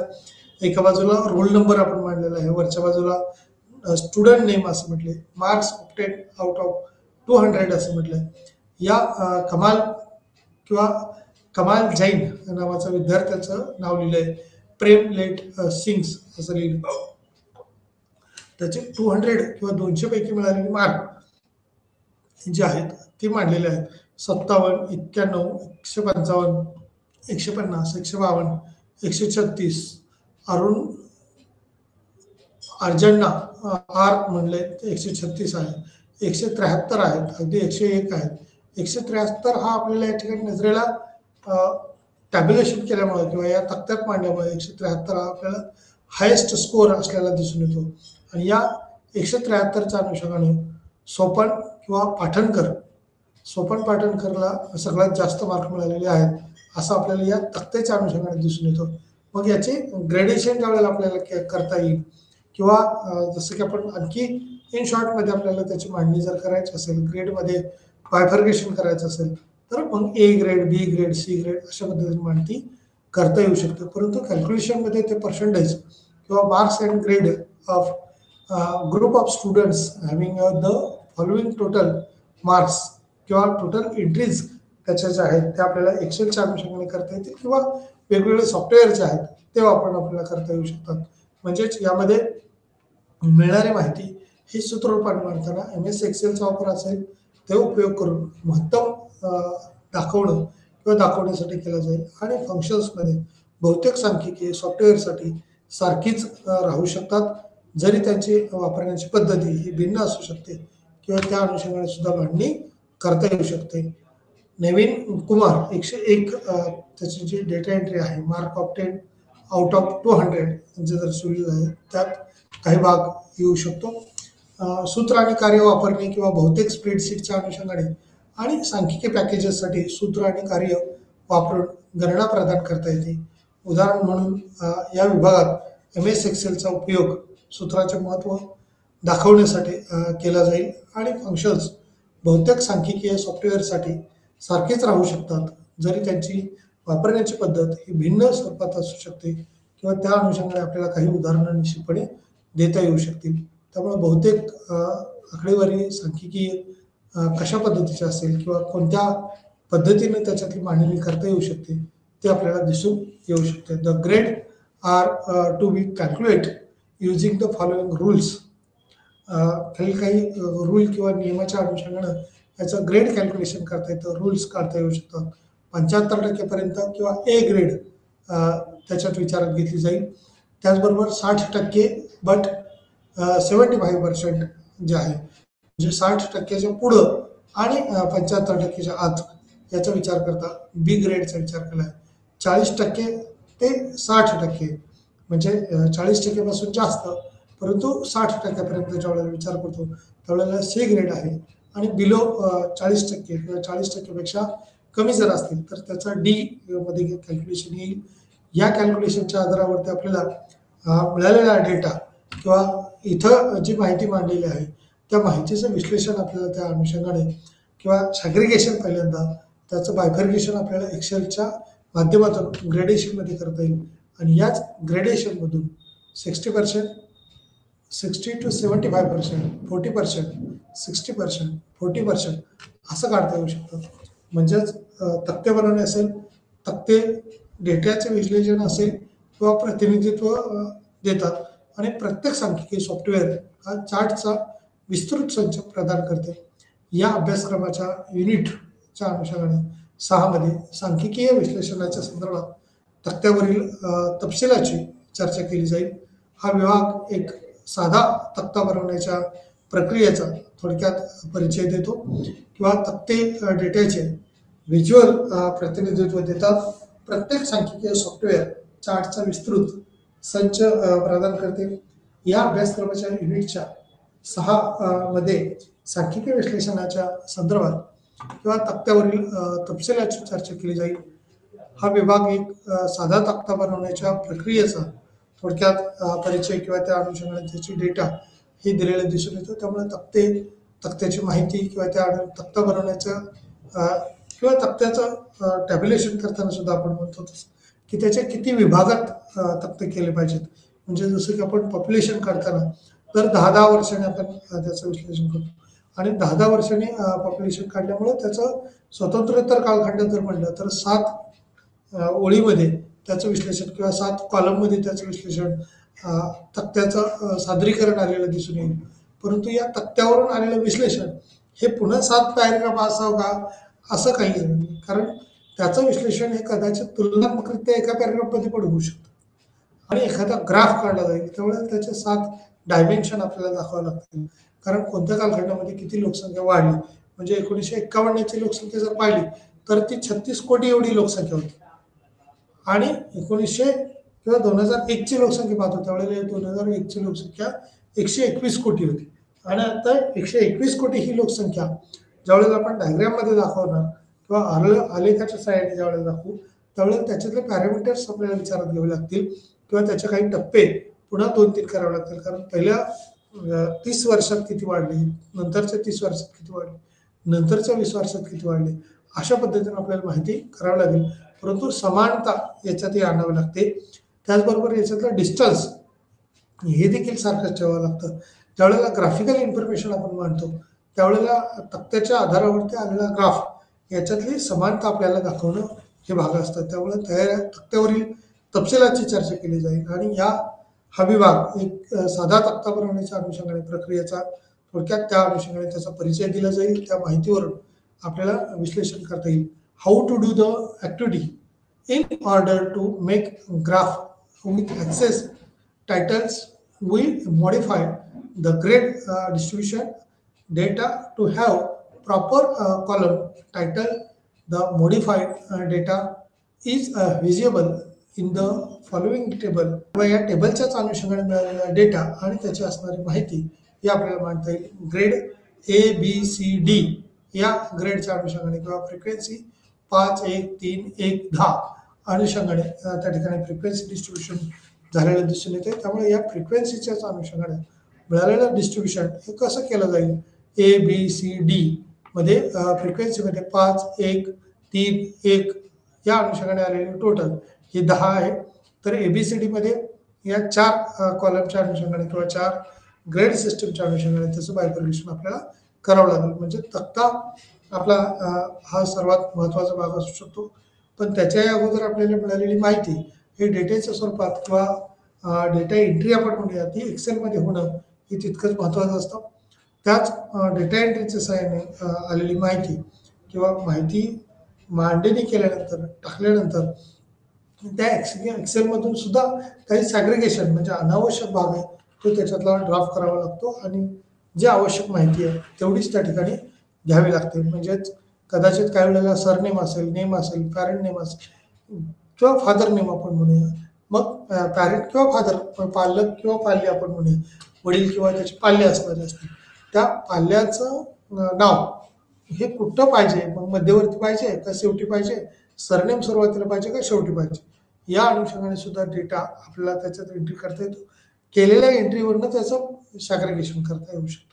एका बाजूला रोल नंबर आपण मांडलेला आहे वरच्या बाजूला स्टुडंट नेम असं म्हटले मार्क्स ऑप्टेड आउट ऑफ 200 असं म्हटलंय. या कमाल जैन नावाचा विद्यार्थ्याचं नाव लिहिलंय. प्रेम लेट सिंग्स असं लिहिलं. त्याचे 200 किंवा 200 पैकी मिळालेले मार्क जे आहेत ते मांडलेले आहेत. 57, 91, 155, 150, 152, 136. अर्जन्ना आर म्हणले 136 आहे. 173 आहेत. अगदी 101 आहेत. 173 हा आपल्याला या ठिकाणी नजरेला टॅब्युलेशन केल्यामुळे किंवा या तक्त्यात मांडल्यामुळे 173 हा आपल्याला हायेस्ट स्कोअर असलेला दिसून येतो आणि या 173च्या अनुषंगाने सोपन पाठणकरला सगळ्यात जास्त मार्क मिळालेले आहेत असं आपल्याला या तक्त्याच्या अनुषंगाने दिसून येतो. मग याचे ग्रेडेशन ज्यावेळेला आपल्याला करता येईल किंवा जसं की आपण आणखी इन शॉर्टमध्ये आपल्याला त्याची मांडणी जर करायची असेल ग्रेडमध्ये बायफर्गेशन करायचं असेल तर मग A grade, B grade, C grade अशा पद्धतीने मांडणी करता येऊ शकते. परंतु कॅल्क्युलेशनमध्ये ते पर्सेंटेज किंवा marks and grade of group of students having the following total marks किंवा टोटल एंट्रीज त्याच्या ज्या आहेत त्या आपल्याला एक्सेलच्या अनुषंगाने करता येतील किंवा वेगवेगळे सॉफ्टवेअर जे आहेत ते वापरून आपल्याला करता येऊ शकतात. म्हणजेच यामध्ये मिळणारी माहिती ही सूत्ररूपाने मांडताना MS एक्सेलचा वापर असेल ते उपयोग करून महत्तम दाखवणं किंवा दाखवण्यासाठी केला जाईल आणि फंक्शन्समध्ये बहुतेक सांख्यिकी सॉफ्टवेअरसाठी सारखीच राहू शकतात जरी त्यांची वापरण्याची पद्धती ही भिन्न असू शकते किंवा त्या अनुषंगाने सुद्धा मांडणी करता येऊ शकते. नवीन कुमार 101 त्याची जी डेटा एंट्री आहे मार्क ऑप्टेन आउट ऑफ 200 जे दर्शवलेलं आहे त्यात काही भाग येऊ शकतो. सूत्र आणि कार्य वापरणे किंवा बहुतेक स्प्रेडशीटच्या अनुषंगाने आणि सांख्यिकी पॅकेजेससाठी सूत्र आणि कार्य वापरून गणना प्रदान करता येते. उदाहरण म्हणून या विभागात MS एक्सेलचा उपयोग सूत्राचे महत्त्व दाखवण्यासाठी केला जाईल आणि फंक्शन्स बहुतेक सांख्यिकीय सॉफ्टवेअरसाठी सारखेच राहू शकतात, जरी त्यांची वापरण्याची पद्धत ही भिन्न स्वरूपात असू शकते किंवा त्या अनुषंगाने आपल्याला काही उदाहरणं निश्चितपणे देता येऊ शकतील. त्यामुळे बहुतेक आकडेवारी सांख्यिकीय कशा पद्धतीचे असेल किंवा कोणत्या पद्धतीने त्याच्यातली मांडणी करता येऊ शकते ते आपल्याला दिसून येऊ शकते. The grade are to be calculate using the following rules. खाली काही रूल किंवा नियमाच्या अनुषंगानं याचं ग्रेड कॅल्क्युलेशन करता येतं, रूल्स काढता येऊ शकतात. 75% पर्यंत किंवा A ग्रेड त्याच्यात विचारात घेतली जाईल. त्याचबरोबर 60% बट 75% जे आहे म्हणजे 60%च्या पुढं आणि 75%च्या आत याचा विचार करता B ग्रेडचा विचार केला आहे. 40% ते 60% म्हणजे 40% पासून जास्त परंतु 60% पर्यंत ज्यावेळेला विचार करतो त्यावेळेला C ग्रेड आहे आणि बिलो 40% किंवा 40% पेक्षा कमी जर असतील तर त्याचा D मध्ये कॅल्क्युलेशन येईल. या कॅल्क्युलेशनच्या आधारावरती आपल्याला मिळालेला डेटा किंवा इथं जी माहिती मांडलेली आहे त्या माहितीचं विश्लेषण आपल्याला त्या अनुषंगाने किंवा सॅग्रिगेशन पहिल्यांदा त्याचं बायफर्गेशन आपल्याला एक्सेलच्या माध्यमातून ग्रेडेशनमध्ये करता येईल आणि याच ग्रेडेशनमधून 60%, 60 to 75%, 40%, 60%, 40% असं काढता येऊ शकतं. म्हणजेच तक्ते बनवणे असेल, तक्ते डेटाचे विश्लेषण असेल किंवा प्रतिनिधित्व देतात आणि प्रत्येक सांख्यिकी सॉफ्टवेअर हा चार्टचा विस्तृत संच प्रदान करते. या अभ्यासक्रमाच्या युनिटच्या अनुषंगाने 6 मध्ये सांख्यिकीय विश्लेषणाच्या संदर्भात तक्त्यावरील तपशिलाची चर्चा केली जाईल. हा विभाग एक साधा तक्ता बनवण्याच्या प्रक्रियेचा थोडक्यात परिचय देतो किंवा तक्ते डेटाचे व्हिज्युअल प्रतिनिधित्व देतात. प्रत्येक सांख्यिकीय सॉफ्टवेअर चार्टचा विस्तृत संच प्रदान करते. या अभ्यासक्रमाच्या युनिटच्या 6 मध्ये सांख्यिकीय विश्लेषणाच्या संदर्भात किंवा तक्त्यावरील तपशिलाची चर्चा केली जाईल. हा विभाग एक साधा तक्ता बनवण्याच्या प्रक्रियेचा थोडक्यात परिचय किंवा त्या अनुषंगाने त्याची डेटा हे दिलेलं दिसून येतं. त्यामुळे तक्त्याची माहिती किंवा त्या तक्ता बनवण्याचं किंवा तक्त्याचं टॅब्युलेशन करताना सुद्धा आपण म्हणतो की त्याचे किती विभागात तक्ते केले पाहिजेत. म्हणजे जसं की आपण पॉप्युलेशन करताना तर 10-10 वर्षांनी आपण त्याचं विश्लेषण करतो आणि 10-10 वर्षांनी पॉप्युलेशन काढल्यामुळे त्याचं स्वतंत्रोत्तर कालखंड जर म्हणलं तर 7 ओळीमध्ये त्याचं विश्लेषण किंवा 7 कॉलममध्ये त्याचं विश्लेषण तक्त्याचं सादरीकरण आलेलं दिसून येईल. परंतु या तक्त्यावरून आलेलं विश्लेषण हे पुन्हा 7 पॅरेग्राफ असावं का असं काही नाही, कारण त्याचं विश्लेषण हे कदाचित तुलनात्मकरित्या एका पॅरेग्राफमध्ये पण होऊ शकतं आणि एखादा ग्राफ काढला जाईल त्यामुळे त्याचे 7 डायमेन्शन आपल्याला दाखवावं लागतील. कारण कोणत्या कालखंडामध्ये किती लोकसंख्या वाढली म्हणजे 1951ची लोकसंख्या जर पाहिली तर ती 36 कोटी एवढी लोकसंख्या होती आणि 1900 किंवा 2001ची लोकसंख्या पाहतो त्यावेळेला 2001ची लोकसंख्या 121 कोटी होती आणि आता 121 कोटी ही लोकसंख्या ज्यावेळेला आपण डायग्राममध्ये दाखवणार किंवा आलेखाच्या सहाय्याने ज्यावेळेला दाखवू त्यावेळेला त्याच्यातले पॅरामीटर्स आपल्याला विचारात घ्यावे लागतील किंवा त्याचे काही टप्पे पुन्हा 2-3 करावे लागतील. कारण पहिल्या 30 वर्षात किती वाढले, नंतरच्या 30 वर्षात किती वाढले, नंतरच्या 20 वर्षात किती वाढले, अशा पद्धतीने आपल्याला माहिती करावी लागेल. परंतु समानता याच्यातही आणावी लागते. त्याचबरोबर याच्यातलं डिस्टन्स हे देखील सारखंच ठेवावं लागतं. ज्यावेळेला ग्राफिकल इन्फॉर्मेशन आपण मांडतो त्यावेळेला तक्त्याच्या आधारावरती आलेला ग्राफ याच्यातली समानता आपल्याला दाखवणं हे भाग असतात. त्यामुळे तक्त्यावरील तपशिलाची चर्चा केली जाईल आणि हा विभाग एक साधा तक्ता बनवण्याच्या अनुषंगाने प्रक्रियेचा थोडक्यात त्या अनुषंगाने त्याचा परिचय दिला जाईल. त्या माहितीवरून आपल्याला विश्लेषण करता येईल. How to do the activity in order to make graph with axes titles we modify the grade distribution data to have proper column title. The modified data is visible in the following table किंवा या टेबलच्याच अनुषंगाने मिळालेला data आणि त्याची असणारी माहिती ही आपल्याला मांडता येईल ग्रेड ABCD या ग्रेडच्या अनुषंगाने किंवा फ्रिक्वेन्सी 5 1 3 1 10 अनुषंगाने त्या ठिकाणी फ्रिक्वेन्सी डिस्ट्रीब्युशन झालेलं दिसून येते. त्यामुळे या फ्रिक्वेन्सीच्याच अनुषंगाने मिळालेलं डिस्ट्रीब्युशन हे कसं केलं जाईल ABCD मध्ये फ्रिक्वेन्सीमध्ये 5 1 3 1 या अनुषंगाने आलेले टोटल हे 10 आहे. तर ABCD मध्ये या 4 कॉलमच्या अनुषंगाने किंवा 4 ग्रेड सिस्टमच्या अनुषंगाने त्याचं बायफर्गेशन आपल्याला करावं लागेल. म्हणजे तक्ता आपला हा सर्वात महत्त्वाचा भाग असू शकतो. पण त्याच्या अगोदर आपल्याला मिळालेली माहिती हे डेटाच्या स्वरूपात किंवा डेटा एंट्री आपण म्हणूया ती एक्सेलमध्ये होणं हे तितकंच महत्त्वाचं असतं. त्याच डेटा एंट्रीच्या सहाय्याने आलेली माहिती किंवा माहिती मांडणी केल्यानंतर टाकल्यानंतर त्या एक्सेलमधून सुद्धा काही सॅग्रिगेशन म्हणजे अनावश्यक भाग आहे तो त्याच्यातला ड्राफ्ट करावा लागतो आणि जी आवश्यक माहिती आहे तेवढीच त्या ठिकाणी घ्यावी लागते. म्हणजेच कदाचित काही वेळेला सरनेम असेल, नेम असेल, पॅरेंट नेम असेल किंवा फादर नेम आपण म्हणूया. मग पॅरेंट किंवा फादर, पालक किंवा पाल्य आपण म्हणूया, वडील किंवा त्याचे पाल्य असणारे असतील, त्या पाल्याचं नाव हे कुठं पाहिजे, मग मध्यवर्ती पाहिजे का शेवटी पाहिजे, सरनेम सुरुवातीला पाहिजे का शेवटी पाहिजे, या अनुषंगाने सुद्धा डेटा आपल्याला त्याच्यात एंट्री करता येतो. केलेल्या एंट्रीवरनं त्याचं सॅग्रिगेशन करता येऊ शकतं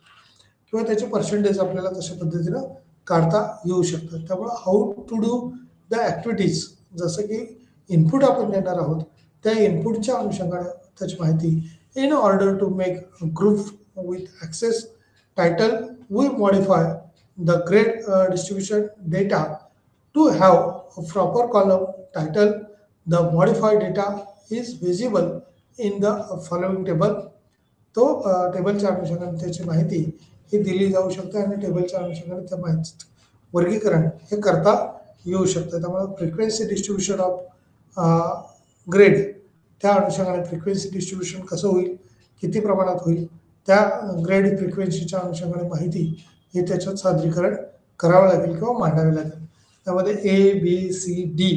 किंवा त्याचे पर्सेंटेज आपल्याला तशा पद्धतीनं काढता येऊ शकतात. त्यामुळे how to do the activities, जसं की इनपुट आपण देणार आहोत त्या इनपुटच्या अनुषंगाने त्याची माहिती in order to make group with axes title we modify the grade distribution data to have a proper column title. The modified data is visible in the following table. तो टेबलच्या अनुषंगाने त्याची माहिती ही दिली जाऊ शकते आणि टेबलच्या अनुषंगाने त्या माहितीचं वर्गीकरण हे करता येऊ शकतं. त्यामुळे फ्रिक्वेन्सी डिस्ट्रीब्युशन ऑफ ग्रेड त्या अनुषंगाने फ्रिक्वेन्सी डिस्ट्रीब्युशन कसं होईल, किती प्रमाणात होईल, त्या ग्रेड फ्रिक्वेन्सीच्या अनुषंगाने माहिती हे त्याच्यात सादरीकरण करावं लागेल किंवा मांडावे लागेल. त्यामध्ये ABCD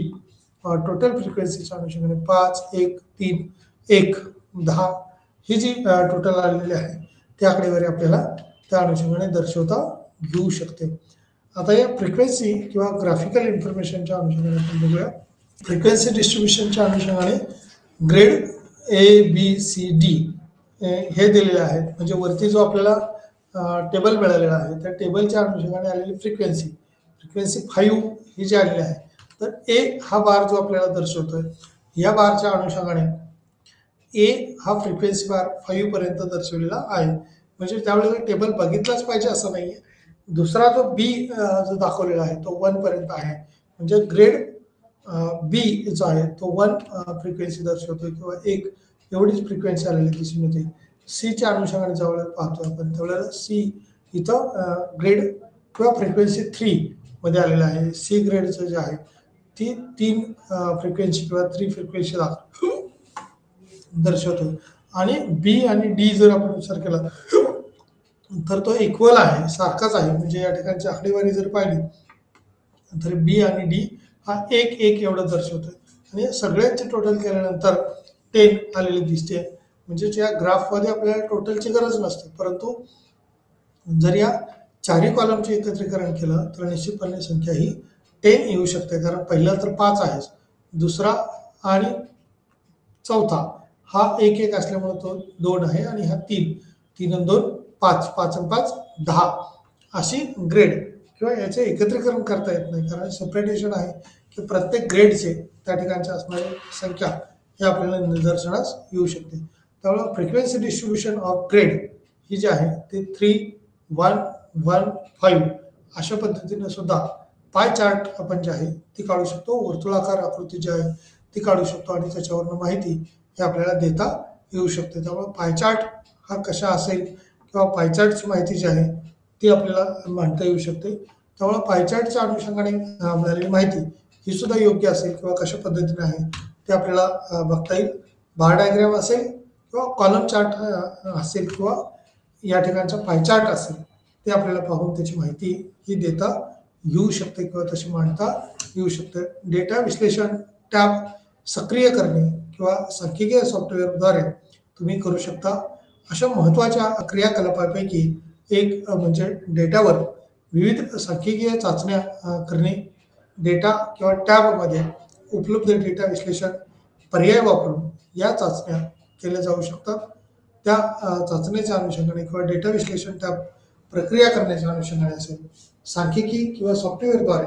टोटल फ्रिक्वेन्सीच्या अनुषंगाने 5 1 3 1 10 ही जी टोटल आलेली आहे ती आकडेवारी आपल्याला त्या अनुषंगाने दर्शवता येऊ शकते. आता या फ्रिक्वेन्सी किंवा ग्राफिकल इन्फॉर्मेशनच्या अनुषंगाने आपण बघूया. फ्रिक्वेन्सी डिस्ट्रीब्युशनच्या अनुषंगाने ग्रेड ABCD हे दिलेले आहेत. म्हणजे वरती जो आपल्याला टेबल मिळालेला आहे त्या टेबलच्या अनुषंगाने आलेली फ्रिक्वेन्सी 5 ही जी आलेली आहे, तर A हा बार जो आपल्याला दर्शवतोय या बारच्या अनुषंगाने A हा फ्रिक्वेन्सी बार 5 पर्यंत दर्शवलेला आहे. म्हणजे त्यावेळेला टेबल बघितलाच पाहिजे असं नाहीये. दुसरा जो B जो दाखवलेला आहे तो 1 पर्यंत आहे. म्हणजे ग्रेड B जो आहे तो 1 फ्रिक्वेन्सी दर्शवतोय किंवा 1 एवढीच फ्रिक्वेन्सी आलेली दिसून येते. सीच्या अनुषंगाने ज्यावेळेला पाहतो आपण त्यावेळेला C इथं ग्रेड किंवा फ्रिक्वेन्सी 3 मध्ये आलेलं आहे. C ग्रेडचं जे आहे ती 3 फ्रिक्वेन्सी किंवा 3 फ्रिक्वेन्सी दर्शवतो. आणि B आणि D जर आपण विचार केला तर तो इक्वल आहे, सारखाच आहे. म्हणजे या ठिकाणची आकडेवारी जर पाहिली तर B आणि D हा 1 1 एवढं दर्शवतोय आणि सगळ्यांचे टोटल केल्यानंतर 10 आलेली दिसते. म्हणजे या ग्राफमध्ये आपल्याला टोटलची गरज नसते, परंतु जर या चारही कॉलमचे एकत्रीकरण केलं तर निश्चितपणे संख्या ही 10 येऊ शकते. कारण पहिला तर 5 आहे, दुसरा आणि चौथा हा 1 1 असल्यामुळे तो 2 आहे आणि हा 3 3 आणि 2 5 5 आणि 5 10 अशी ग्रेड किंवा याचे एकत्रीकरण करता येत नाही. कारण सेपरेटेशन आहे की प्रत्येक ग्रेडचे त्या ठिकाणची असणारी संख्या हे आपल्याला निदर्शनास येऊ शकते. त्यामुळे फ्रिक्वेन्सी डिस्ट्रीब्युशन ऑफ ग्रेड ही जी आहे ती 3 1 1 5 अशा पद्धतीने सुद्धा पाय चार्ट आपण जे आहे ती काढू शकतो. वर्तुळाकार आकृती जी आहे ती काढू शकतो आणि त्याच्यावरनं माहिती हे आपल्याला देता येऊ शकते. त्यामुळे पाय चार्ट हा कशा असेल किंवा पाय चार्टची माहिती जी आहे ती आपल्याला मांडता येऊ शकते. त्यामुळे पाय चार्टच्या अनुषंगाने मिळालेली माहिती ही सुद्धा योग्य असेल किंवा कशा पद्धतीने आहे ते आपल्याला बघता येईल. बार डायग्राम असेल किंवा कॉलम चार्ट असेल किंवा या ठिकाणचा पाय चार्ट असेल ते आपल्याला पाहून त्याची माहिती ही देता येऊ शकते किंवा तशी मांडता येऊ शकते. डेटा विश्लेषण टॅब सक्रिय करणे किंवा सांख्यिकीय सॉफ्टवेअरद्वारे तुम्ही करू शकता. अशा महत्त्वाच्या क्रियाकलापांपैकी एक म्हणजे डेटावर विविध सांख्यिकीय चाचण्या करणे. डेटा किंवा टॅबमध्ये उपलब्ध डेटा विश्लेषण पर्याय वापरून या चाचण्या केल्या जाऊ शकतात. त्या चाचणीच्या अनुषंगाने किंवा डेटा विश्लेषण टॅब प्रक्रिया करण्याच्या अनुषंगाने असेल, सांख्यिकी किंवा सॉफ्टवेअरद्वारे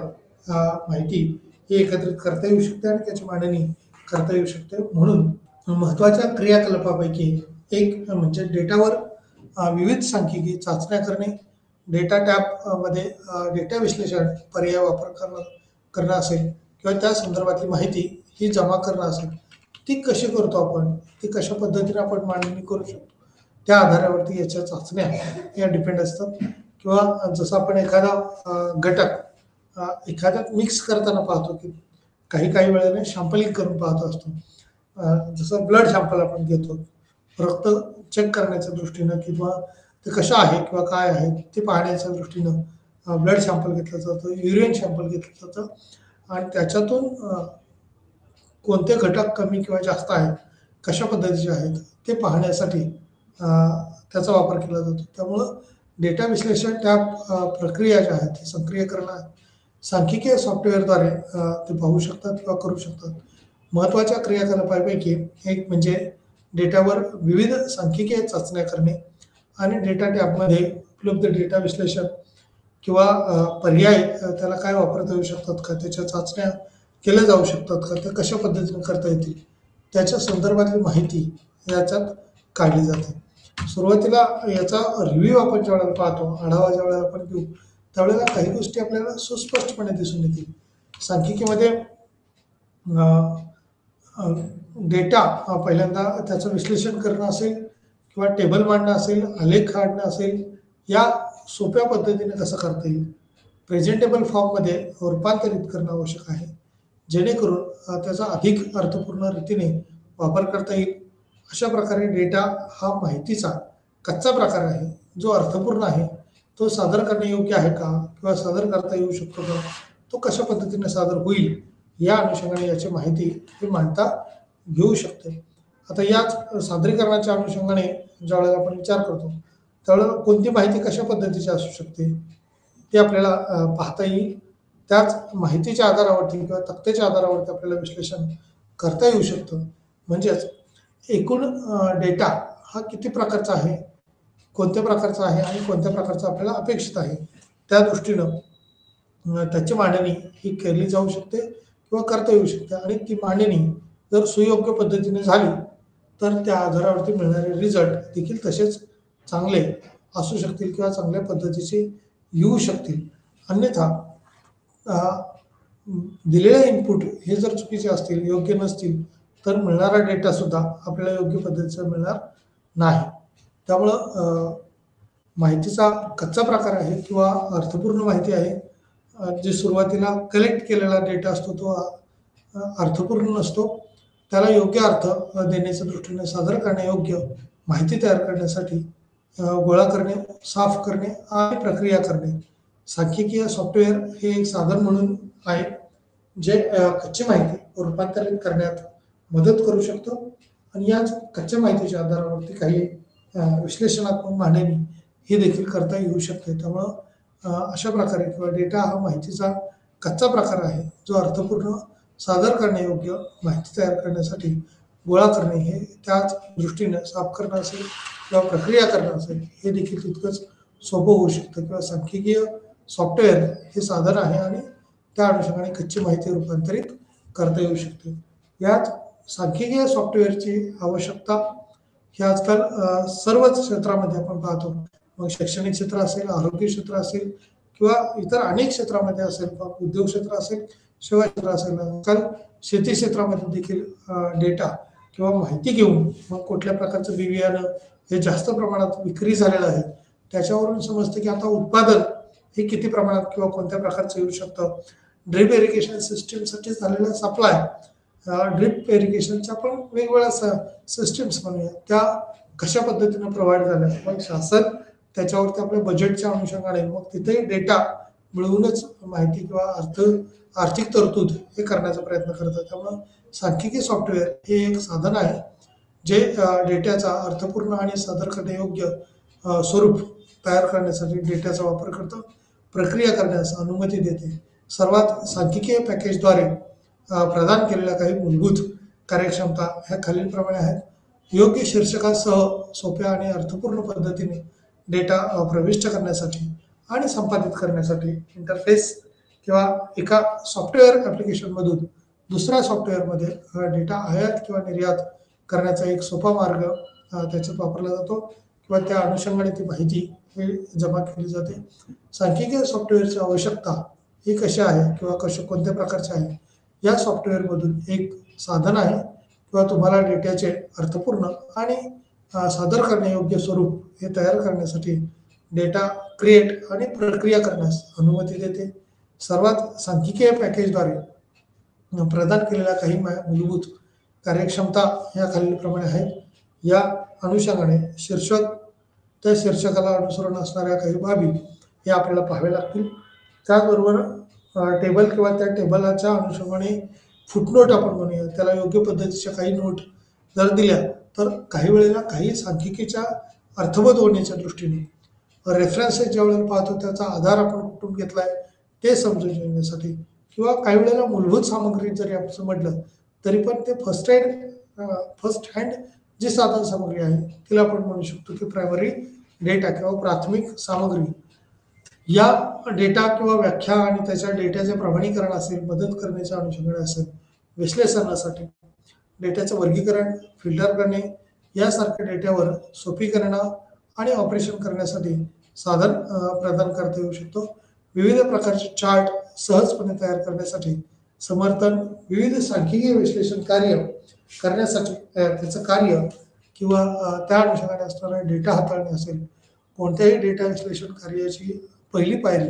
माहिती ही एकत्रित करता येऊ शकते आणि त्याची मांडणी करता येऊ शकते. म्हणून महत्त्वाच्या क्रियाकलापापैकी एक म्हणजे डेटावर विविध सांख्यिकी चाचण्या करणे, डेटा टॅबमध्ये डेटा विश्लेषण पर्याय करणं असेल किंवा त्या संदर्भातली माहिती ही जमा करणं असेल. ती कशी करतो आपण, ती कशा पद्धतीने आपण मांडणी करू शकतो, त्या आधारावरती याच्या चाचण्या या डिपेंड असतात. किंवा जसं आपण एखादा घटक एखाद्यात मिक्स करताना पाहतो की काही वेळेला शॅम्पलिंग करून पाहत असतो. जसं ब्लड सॅम्पल आपण घेतो रक्त चेक करण्याच्या दृष्टीनं किंवा ते कसं आहे किंवा काय आहे ते पाहण्याच्या दृष्टीनं ब्लड सॅम्पल घेतलं जातं, युरिन सॅम्पल घेतलं जातं आणि त्याच्यातून कोणते घटक कमी किंवा जास्त आहेत, कशा पद्धतीचे आहेत ते पाहण्यासाठी त्याचा वापर केला जातो. त्यामुळं डेटा विश्लेषण त्या प्रक्रिया ज्या आहेत ती सक्रिय करणं सांख्यिकीय सॉफ्टवेअरद्वारे ते पाहू शकतात किंवा करू शकतात. महत्त्वाच्या क्रियाकलापांपैकी एक म्हणजे डेटावर विविध सांख्यिकीय चाचण्या करणे आणि डेटा टॅबमध्ये उपलब्ध डेटा विश्लेषण किंवा पर्याय त्याला काय वापरता येऊ शकतात का, त्याच्या चाचण्या केल्या जाऊ शकतात का, त्या कशा पद्धतीने करता येतील त्याच्या संदर्भातली माहिती याच्यात काढली जाते. सुरुवातीला याचा रिव्ह्यू आपण ज्यावेळेला पाहतो, आढावा ज्यावेळेला आपण घेऊ त्यावेळेला काही गोष्टी आपल्याला सुस्पष्टपणे दिसून येतील. सांख्यिकीमध्ये डेटा पहिल्यांदा त्याचं विश्लेषण करणं असेल किंवा टेबल मांडणं असेल, आलेख काढणं असेल, या सोप्या पद्धतीने कसं करता येईल, प्रेझेंटेबल फॉर्ममध्ये रूपांतरित करणं आवश्यक आहे जेणेकरून त्याचा अधिक अर्थपूर्ण रीतीने वापर करता येईल. अशा प्रकारे डेटा हा माहितीचा कच्चा प्रकार आहे जो अर्थपूर्ण आहे. तो सादर करणे योग्य आहे का किंवा सादर करता येऊ शकतो का, तो कशा पद्धतीने सादर होईल या अनुषंगाने याची माहिती ही मांडता घेऊ शकते. आता याच सादरीकरणाच्या अनुषंगाने ज्यावेळेला आपण विचार करतो त्यावेळेला कोणती माहिती कशा पद्धतीची असू शकते ते आपल्याला पाहता येईल. त्याच माहितीच्या आधारावरती किंवा तक्त्याच्या आधारावरती आपल्याला विश्लेषण करता येऊ शकतं. म्हणजेच एकूण डेटा हा किती प्रकारचा आहे, कोणत्या प्रकारचा आहे आणि कोणत्या प्रकारचा आपल्याला अपेक्षित आहे त्या दृष्टीनं त्याची मांडणी ही केली जाऊ शकते किंवा करता येऊ शकते. आणि ती मांडणी जर सुयोग्य पद्धतीने झाली तर त्या आधारावरती मिळणारे रिझल्ट देखील तसेच चांगले असू शकतील किंवा चांगल्या पद्धतीचे येऊ शकतील. अन्यथा दिलेले इनपुट हे जर चुकीचे असतील, योग्य नसतील तर मिळणारा डेटा सुद्धा आपल्याला योग्य पद्धतीचा मिळणार नाही. त्यामुळं माहितीचा कच्चा प्रकार आहे किंवा अर्थपूर्ण माहिती आहे. जे सुरुवातीला कलेक्ट केलेला डेटा असतो तो अर्थपूर्ण नसतो. त्याला योग्य अर्थ देण्याच्या दृष्टीने सादर करण्यायोग्य माहिती तयार करण्यासाठी गोळा करणे, साफ करणे आणि प्रक्रिया करणे सांख्यिकीय सॉफ्टवेअर हे एक साधन म्हणून आहे जे कच्ची माहिती रूपांतरित करण्यात मदत करू शकतो. आणि याच कच्च्या माहितीच्या आधारावरती काही विश्लेषणात्मक मांडणी ही देखील करता येऊ शकते. त्यामुळं अशा प्रकारे किंवा डेटा हा माहितीचा कच्चा प्रकार आहे जो अर्थपूर्ण सादर करण्यायोग्य माहिती तयार करण्यासाठी गोळा करणे हे त्याच दृष्टीने साफ करणं असेल किंवा प्रक्रिया करणं असेल हे देखील तितकंच सोपं होऊ शकतं. किंवा सांख्यिकीय सॉफ्टवेअर हे साधन आहे आणि त्या अनुषंगाने कच्ची माहिती रूपांतरित करता येऊ शकते. यात सांख्यिकीय सॉफ्टवेअरची आवश्यकता ही आजकाल सर्वच क्षेत्रामध्ये आपण पाहतो. मग शैक्षणिक क्षेत्र असेल, आरोग्य क्षेत्र असेल किंवा इतर अनेक क्षेत्रामध्ये असेल, उद्योग क्षेत्र असेल, सेवा क्षेत्र असेल, आजकाल शेती क्षेत्रामध्ये देखील डेटा किंवा माहिती घेऊन मग कुठल्या प्रकारचं बी बियाणं हे जास्त प्रमाणात विक्री झालेलं आहे त्याच्यावरून समजतं की आता उत्पादन हे किती प्रमाणात किंवा कोणत्या प्रकारचं येऊ शकतं. ड्रिप इरिगेशन सिस्टीमसाठी झालेला सप्लाय, ड्रिप इरिगेशनच्या पण वेगवेगळ्या सिस्टीम्स म्हणूया त्या कशा पद्धतीने प्रोव्हाइड झाल्या, मग शासन त्याच्यावरती आपल्या बजेटच्या अनुषंगाने मग तिथे डेटा मिळवूनच माहिती किंवा आर्थिक तरतूद हे करण्याचा प्रयत्न करतात. त्यामुळं सांख्यिकी सॉफ्टवेअर हे एक साधन आहे जे डेटाचा अर्थपूर्ण आणि सादर करण्यायोग्य स्वरूप तयार करण्यासाठी डेटाचा वापर करतं, प्रक्रिया करण्यास अनुमती देते. सर्वात सांख्यिकीय पॅकेजद्वारे प्रदान केलेल्या काही मूलभूत कार्यक्षमता ह्या खालीलप्रमाणे आहेत. योग्य शीर्षकासह सोप्या आणि अर्थपूर्ण पद्धतीने डेटा प्रविष्ट करण्यासाठी आणि संपादित करण्यासाठी इंटरफेस किंवा एका सॉफ्टवेअर ॲप्लिकेशनमधून दुसऱ्या सॉफ्टवेअरमध्ये डेटा आयात किंवा निर्यात करण्याचा एक सोपा मार्ग त्याच्यात वापरला जातो किंवा त्या अनुषंगाने ती माहिती हे जमा केली जाते. सांख्यिकीय सॉफ्टवेअरची आवश्यकता ही कशी आहे किंवा कोणत्या प्रकारचे आहे, या सॉफ्टवेअरमधून एक साधन आहे किंवा तुम्हाला डेटाचे अर्थपूर्ण आणि सादर करण्यायोग्य स्वरूप हे तयार करण्यासाठी डेटा क्रिएट आणि प्रक्रिया करण्यास अनुमती देते. सर्वात सांख्यिकीय पॅकेजद्वारे प्रदान केलेल्या काही मूलभूत कार्यक्षमता ह्या खालीलप्रमाणे आहेत. या अनुषंगाने त्या शीर्षकाला अनुसरून असणाऱ्या काही बाबी हे आपल्याला पाहाव्या लागतील. त्याचबरोबर टेबल किंवा त्या टेबलाच्या अनुषंगाने फुटनोट आपण म्हणूया, त्याला योग्य पद्धतीच्या काही नोट जर दिल्या तर काही वेळेला काही सांख्यिकीच्या अर्थबोध होण्याच्या दृष्टीने रेफरन्सेस ज्या वेळेला पाहतो त्याचा आधार आपण कुठून घेतलाय ते समजून घेण्यासाठी किंवा काही वेळेला मूलभूत सामग्री जरी आपण म्हटलं तरी पण ते फर्स्ट हँड जी साधन सामग्री आहे तिला आपण म्हणू शकतो की प्रायमरी डेटा किंवा प्राथमिक सामग्री. या डेटा किंवा व्याख्या आणि त्याच्या डेटाचे प्रमाणीकरण असेल, मदत करण्याच्या अनुषंगाने असेल, विश्लेषणासाठी डेटाचं वर्गीकरण, फिल्टर करणे यासारख्या डेटावर सोपीकरण आणि ऑपरेशन करण्यासाठी साधन प्रदान करता येऊ शकतो. विविध प्रकारचे चार्ट सहजपणे तयार करण्यासाठी समर्थन, विविध सांख्यिकीय विश्लेषण कार्य करण्यासाठी त्याचं कार्य किंवा त्या अनुषंगाने असणारा डेटा हाताळणे असेल. कोणत्याही डेटा विश्लेषण कार्याची पहिली पायरी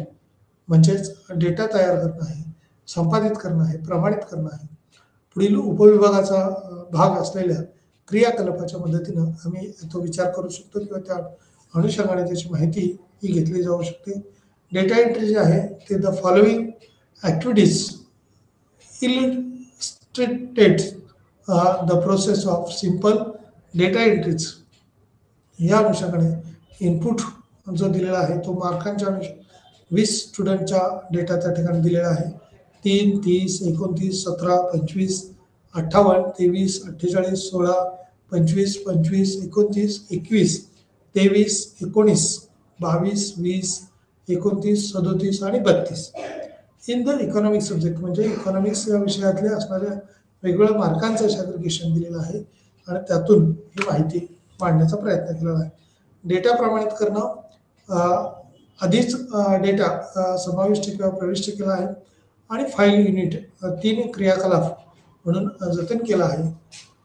म्हणजेच डेटा तयार करणं आहे, संपादित करणं आहे, प्रमाणित करणं आहे. पुढील उपविभागाचा भाग असलेल्या क्रियाकलापाच्या मदतीनं आम्ही तो विचार करू शकतो किंवा त्या अनुषंगाने त्याची माहिती ही घेतली जाऊ शकते. डेटा एंट्री जे आहे ते the following activities illustrated the process of simple data entries. या अनुषंगाने इनपुट जो दिलेला आहे तो मार्कांच्या 20 स्टुडंटच्या डेटा त्या ठिकाणी दिलेला आहे. 3, 30, 29, 17, 25, 58, 23, 48, 16, 25, 25, 29, 21, 23, 19, 22, 20, 29, 37 आणि 32. इन द इकॉनॉमिक्स सब्जेक्ट म्हणजे इकॉनॉमिक्स या विषयातले असणाऱ्या वेगवेगळ्या मार्कांचं सॅग्रिगेशन दिलेलं आहे आणि त्यातून ही माहिती मांडण्याचा प्रयत्न केलेला आहे. डेटा प्रमाणित करणं, आधीच डेटा समाविष्ट किंवा प्रविष्ट केला आहे आणि फाईल युनिट 3 क्रियाकलाप म्हणून जतन केला आहे.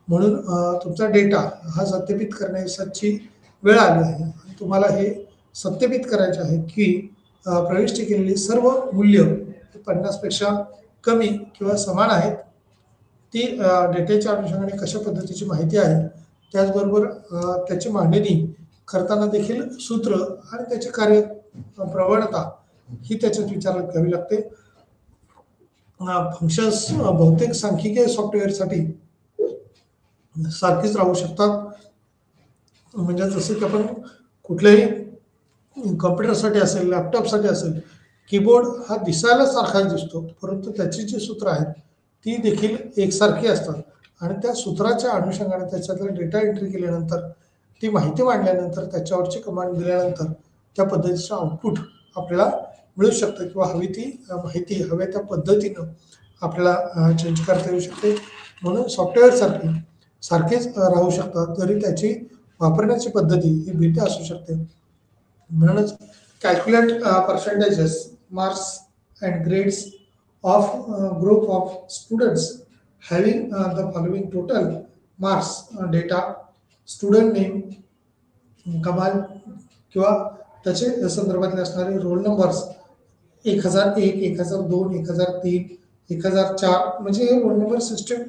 म्हणून तुमचा डेटा हा सत्यापित करण्याची वेळ आली आहे आणि तुम्हाला हे सत्यापित करायचे आहे की प्रविष्ट केलेली सर्व मूल्य 50 पेक्षा कमी किंवा समान आहेत. ती डेटाच्या अनुषंगाने कशा पद्धतीची माहिती आहे, त्याचबरोबर त्याची मांडणी करताना देखील सूत्र आणि त्याची कार्य प्रवणता ही त्याच्यात विचारात घ्यावी लागते. फंक्शन्स बहुतेक सांख्यिकीय सॉफ्टवेअरसाठी सारखीच राहू शकतात. म्हणजे जसं की आपण कुठल्याही कॉम्प्युटरसाठी असेल, लॅपटॉपसाठी असेल, कीबोर्ड हा दिसायला सारखाच दिसतो परंतु त्याची जी सूत्र आहेत ती देखील एकसारखी असतात आणि त्या सूत्राच्या अनुषंगाने त्याच्यातलं डेटा एंट्री केल्यानंतर, ती माहिती मांडल्यानंतर, त्याच्यावरची कमांड दिल्यानंतर त्या पद्धतीचं आउटपुट आपल्याला मिळू शकतं किंवा हवी ती माहिती हव्या त्या पद्धतीनं आपल्याला चेंज करता येऊ शकते. म्हणून सॉफ्टवेअर सारखेच राहू शकतात जरी त्याची वापरण्याची पद्धती ही भिन्न असू शकते. म्हणूनच calculate percentages, marks and grades of group of students having the following total marks data, student name, कमाल किंवा त्याचे संदर्भातले असणारे रोल नंबर्स 1001, 1002, 1003, 1004 म्हणजे हे रोल नंबर सिस्टीम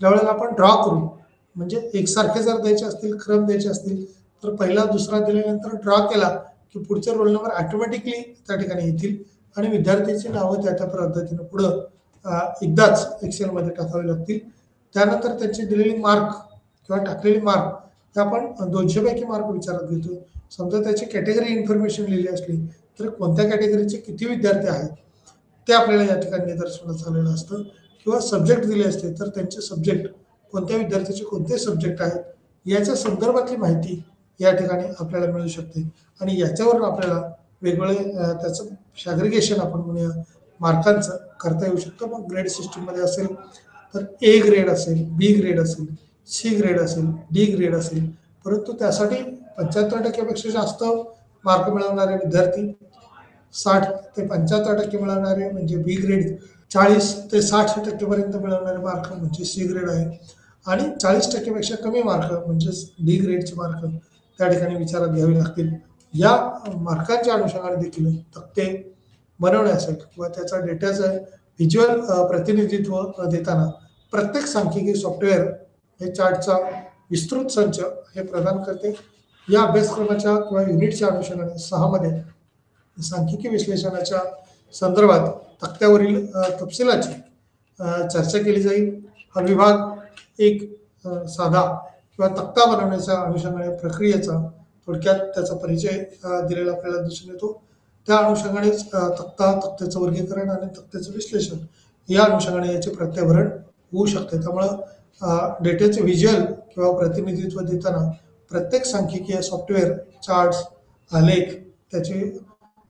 ज्यावेळेला आपण ड्रॉ करू म्हणजे एकसारखे जर द्यायचे असतील, क्रम द्यायचे असतील तर पहिला दुसरा दिल्यानंतर ड्रॉ केला की पुढचे रोल नंबर ऑटोमॅटिकली त्या ठिकाणी येतील आणि विद्यार्थ्यांची नावं त्या पद्धतीनं पुढं एकदाच एक्सेलमध्ये टाकावी लागतील. त्यानंतर त्यांची दिलेली मार्क किंवा टाकलेली मार्क हे आपण 200 पैकी मार्क विचारात घेतो. समजा त्याची कॅटेगरी इन्फॉर्मेशन लिहिली असली तर कोणत्या कॅटेगरीचे किती विद्यार्थी आहेत ते आपल्याला या ठिकाणी निदर्शनास आलेलं असतं. किंवा सब्जेक्ट दिले असते तर त्यांचे सब्जेक्ट कोणत्या विद्यार्थ्याचे कोणते सब्जेक्ट आहेत याच्या संदर्भातली माहिती या ठिकाणी आपल्याला मिळू शकते आणि याच्यावरून आपल्याला वेगवेगळे त्याचं सॅग्रिगेशन आपण म्हणूया मार्कांचं करता येऊ शकतं. मग ग्रेड सिस्टीममध्ये असेल तर ए ग्रेड असेल, बी ग्रेड असेल, सी ग्रेड असेल, डी ग्रेड असेल. परंतु त्यासाठी 75% जास्त मार्क मिळवणारे विद्यार्थी, 60 ते 75% मिळवणारे म्हणजे बी ग्रेड, 40 ते 60% पर्यंत मिळवणारे मार्क म्हणजे सी ग्रेड आहे आणि 40% पेक्षा कमी मार्क म्हणजेच डी ग्रेडचे मार्क त्या ठिकाणी विचारात घ्यावे लागतील. या मार्कांच्या अनुषंगाने देखील तक्ते बनवण्यासाठी किंवा त्याचा डेटाचं व्हिज्युअल प्रतिनिधित्व देताना प्रत्येक सांख्यिकी सॉफ्टवेअर हे चार्टचा विस्तृत संच हे प्रदान करते. या अभ्यासक्रमाच्या किंवा युनिटच्या अनुषंगाने 6 मध्ये सांख्यिकी विश्लेषणाच्या संदर्भात तक्त्यावरील तपशिलाची चर्चा केली जाईल. हा विभाग एक साधा किंवा तक्ता बनवण्याच्या अनुषंगाने प्रक्रियेचा थोडक्यात त्याचा परिचय दिलेला आपल्याला दिसून येतो. त्या अनुषंगानेच तक्त्याचं वर्गीकरण आणि तक्त्याचं विश्लेषण या अनुषंगाने याचे प्रत्याभरण होऊ शकते. त्यामुळं डेटाचे व्हिज्युअल किंवा प्रतिनिधित्व देताना प्रत्येक सांख्यिकीय सॉफ्टवेअर, चार्ट्स, आलेख, त्याची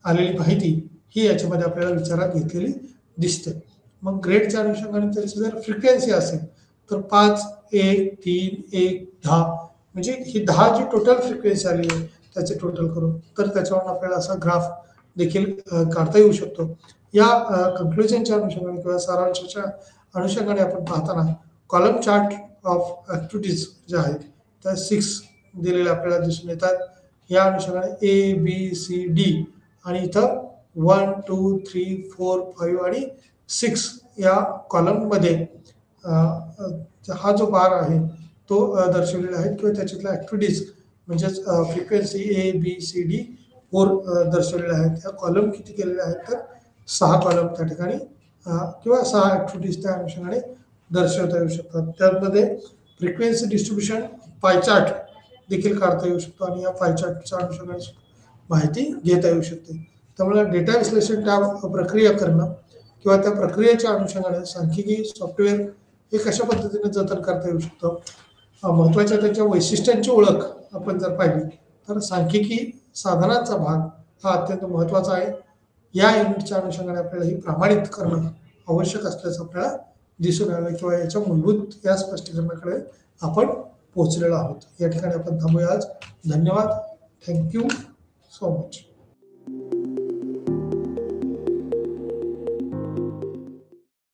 आलेली माहिती ही याच्यामध्ये आपल्याला विचारात घेतलेली दिसते. मग ग्रेडच्या अनुषंगाने त्याची जर फ्रिक्वेन्सी असेल तर 5, 1, 3, 1, 10 म्हणजे ही 10 जी टोटल फ्रिक्वेन्सी आली आहे त्याचे टोटल करून तर त्याच्यावरून आपल्याला असा ग्राफ देखील काढता येऊ शकतो. या कन्क्लुजनच्या अनुषंगाने किंवा सारांशाच्या अनुषंगाने आपण पाहताना कॉलम चार्ट ऑफ ॲक्टिव्हिटीज ज्या आहेत त्या 6 दिलेल्या आपल्याला दिसून येतात. या अनुषंगाने ए, बी, सी, डी आणि इथं 1, 2, 3, 4, 5 आणि 6 या कॉलममध्ये हा जो बार आहे तो दर्शवलेला आहे किंवा त्याच्यातल्या ॲक्टिव्हिटीज म्हणजेच फ्रिक्वेन्सी ए, बी, सी, डी 4 दर्शवलेल्या आहेत. या कॉलम किती केलेले आहेत तर 6 कॉलम त्या ठिकाणी किंवा 6 ॲक्टिव्हिटीज त्या अनुषंगाने दर्शवता येऊ शकतात. त्यामध्ये फ्रिक्वेन्सी डिस्ट्रीब्युशन पाय चार्ट देखील काढता येऊ शकतो आणि या पाय चार्टच्या अनुषंगाने माहिती घेता येऊ शकते. त्यामुळे डेटा विश्लेषण त्या प्रक्रिया करणं किंवा त्या प्रक्रियेच्या अनुषंगाने सांख्यिकी सॉफ्टवेअर हे कशा पद्धतीने जतन करता येऊ शकतं. महत्त्वाच्या त्याच्या वैशिष्ट्यांची ओळख आपण जर पाहिली तर सांख्यिकी साधनांचा भाग हा अत्यंत महत्त्वाचा आहे. या युनिटच्या अनुषंगाने आपल्याला ही प्रमाणित करणं आवश्यक असल्याचं आपल्याला दिसून आलं किंवा याच्या मूलभूत या स्पष्टीकरणाकडे आपण पोहोचलेलो आहोत. या ठिकाणी आपण थांबूया आज. धन्यवाद. Thank you so much.